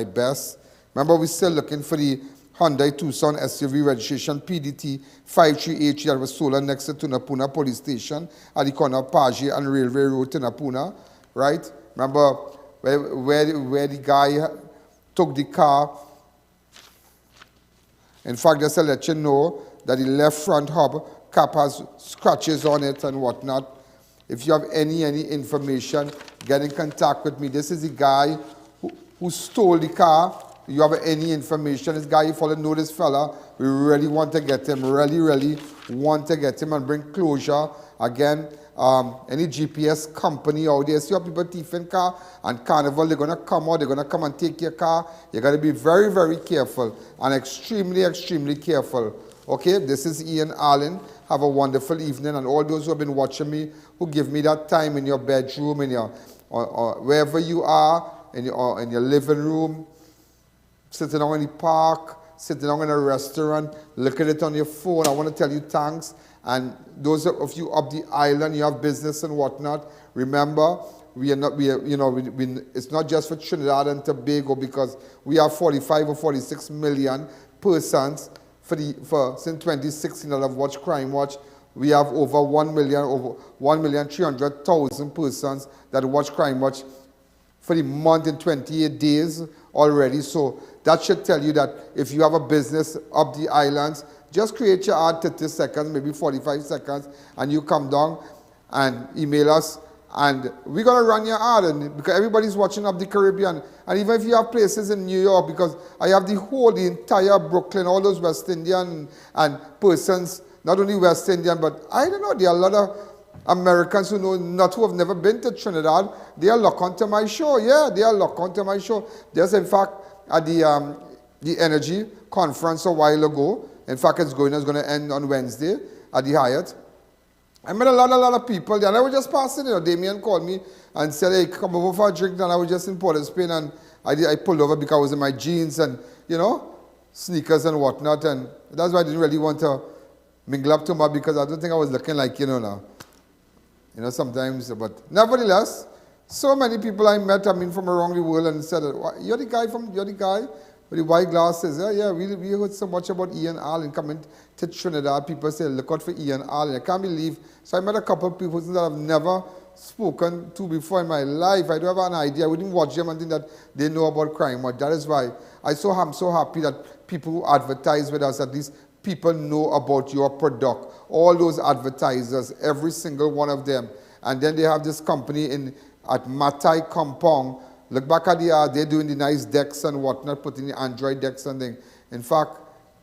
best. Remember, we're still looking for the Hyundai Tucson SUV registration PDT 53H that was stolen next to Tunapuna Police Station at the corner of Page and Railway Road, Tunapuna, right? Remember where the guy took the car. In fact, just to let you know that the left front hub cap has scratches on it and whatnot. If you have any information, get in contact with me. This is the guy who stole the car. You have any information, this guy, you follow, know this fella, we really want to get him, really want to get him and bring closure. Again, any GPS company out there, see how people thieving car, and Carnival, they're going to come out, they're going to come and take your car. You got to be very, very careful and extremely careful. Okay, this is I.A.N. Have a wonderful evening, and all those who have been watching me, who give me that time in your bedroom, in your, or wherever you are, in your living room, sitting down in the park, sitting down in a restaurant, look at it on your phone. I want to tell you thanks. And those of you up the island, you have business and whatnot, remember, it's not just for Trinidad and Tobago, because we have 45 or 46 million persons since 2016 that have watched Crime Watch. We have over 1,300,000 persons that watch Crime Watch for the month in 28 days already. So that should tell you that if you have a business up the islands, just create your ad 30 seconds, maybe 45 seconds, and you come down and email us, and we're going to run your ad, and because everybody's watching up the Caribbean. And even if you have places in New York, because I have the entire Brooklyn, all those West Indian and persons, not only West Indian, but I don't know, there are a lot of Americans who have never been to Trinidad. They are locked onto my show. Yeah, they are locked onto my show. There's, in fact, at the Energy Conference a while ago. In fact, it's going to end on Wednesday at the Hyatt. I met a lot of people there, and I was just passing. Damien called me and said, "Hey, come over for a drink." And I was just in Port of Spain, and I pulled over because I was in my jeans and sneakers and whatnot, and that's why I didn't really want to mingle up too much, because I don't think I was looking like now. Sometimes, but nevertheless, so many people I met, from around the world, and said, you're the guy with the white glasses. Yeah, we heard so much about I.A.N. coming to Trinidad. People say, look out for I.A.N. I can't believe. So I met a couple of people that I've never spoken to before in my life. I don't have an idea. We didn't watch them and think that they know about crime. But that is why I'm so happy that people who advertise with us, at least people know about your product. All those advertisers, every single one of them. And then they have this company at Matai Compound. Look back at the ad, they're doing the nice decks and whatnot, putting the Android decks and things. In fact,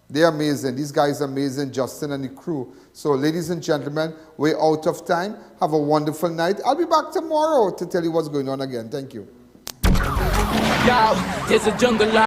they're amazing. These guys are amazing, Justin and the crew. So, ladies and gentlemen, we're out of time. Have a wonderful night. I'll be back tomorrow to tell you what's going on again. Thank you. Yo, there's a jungle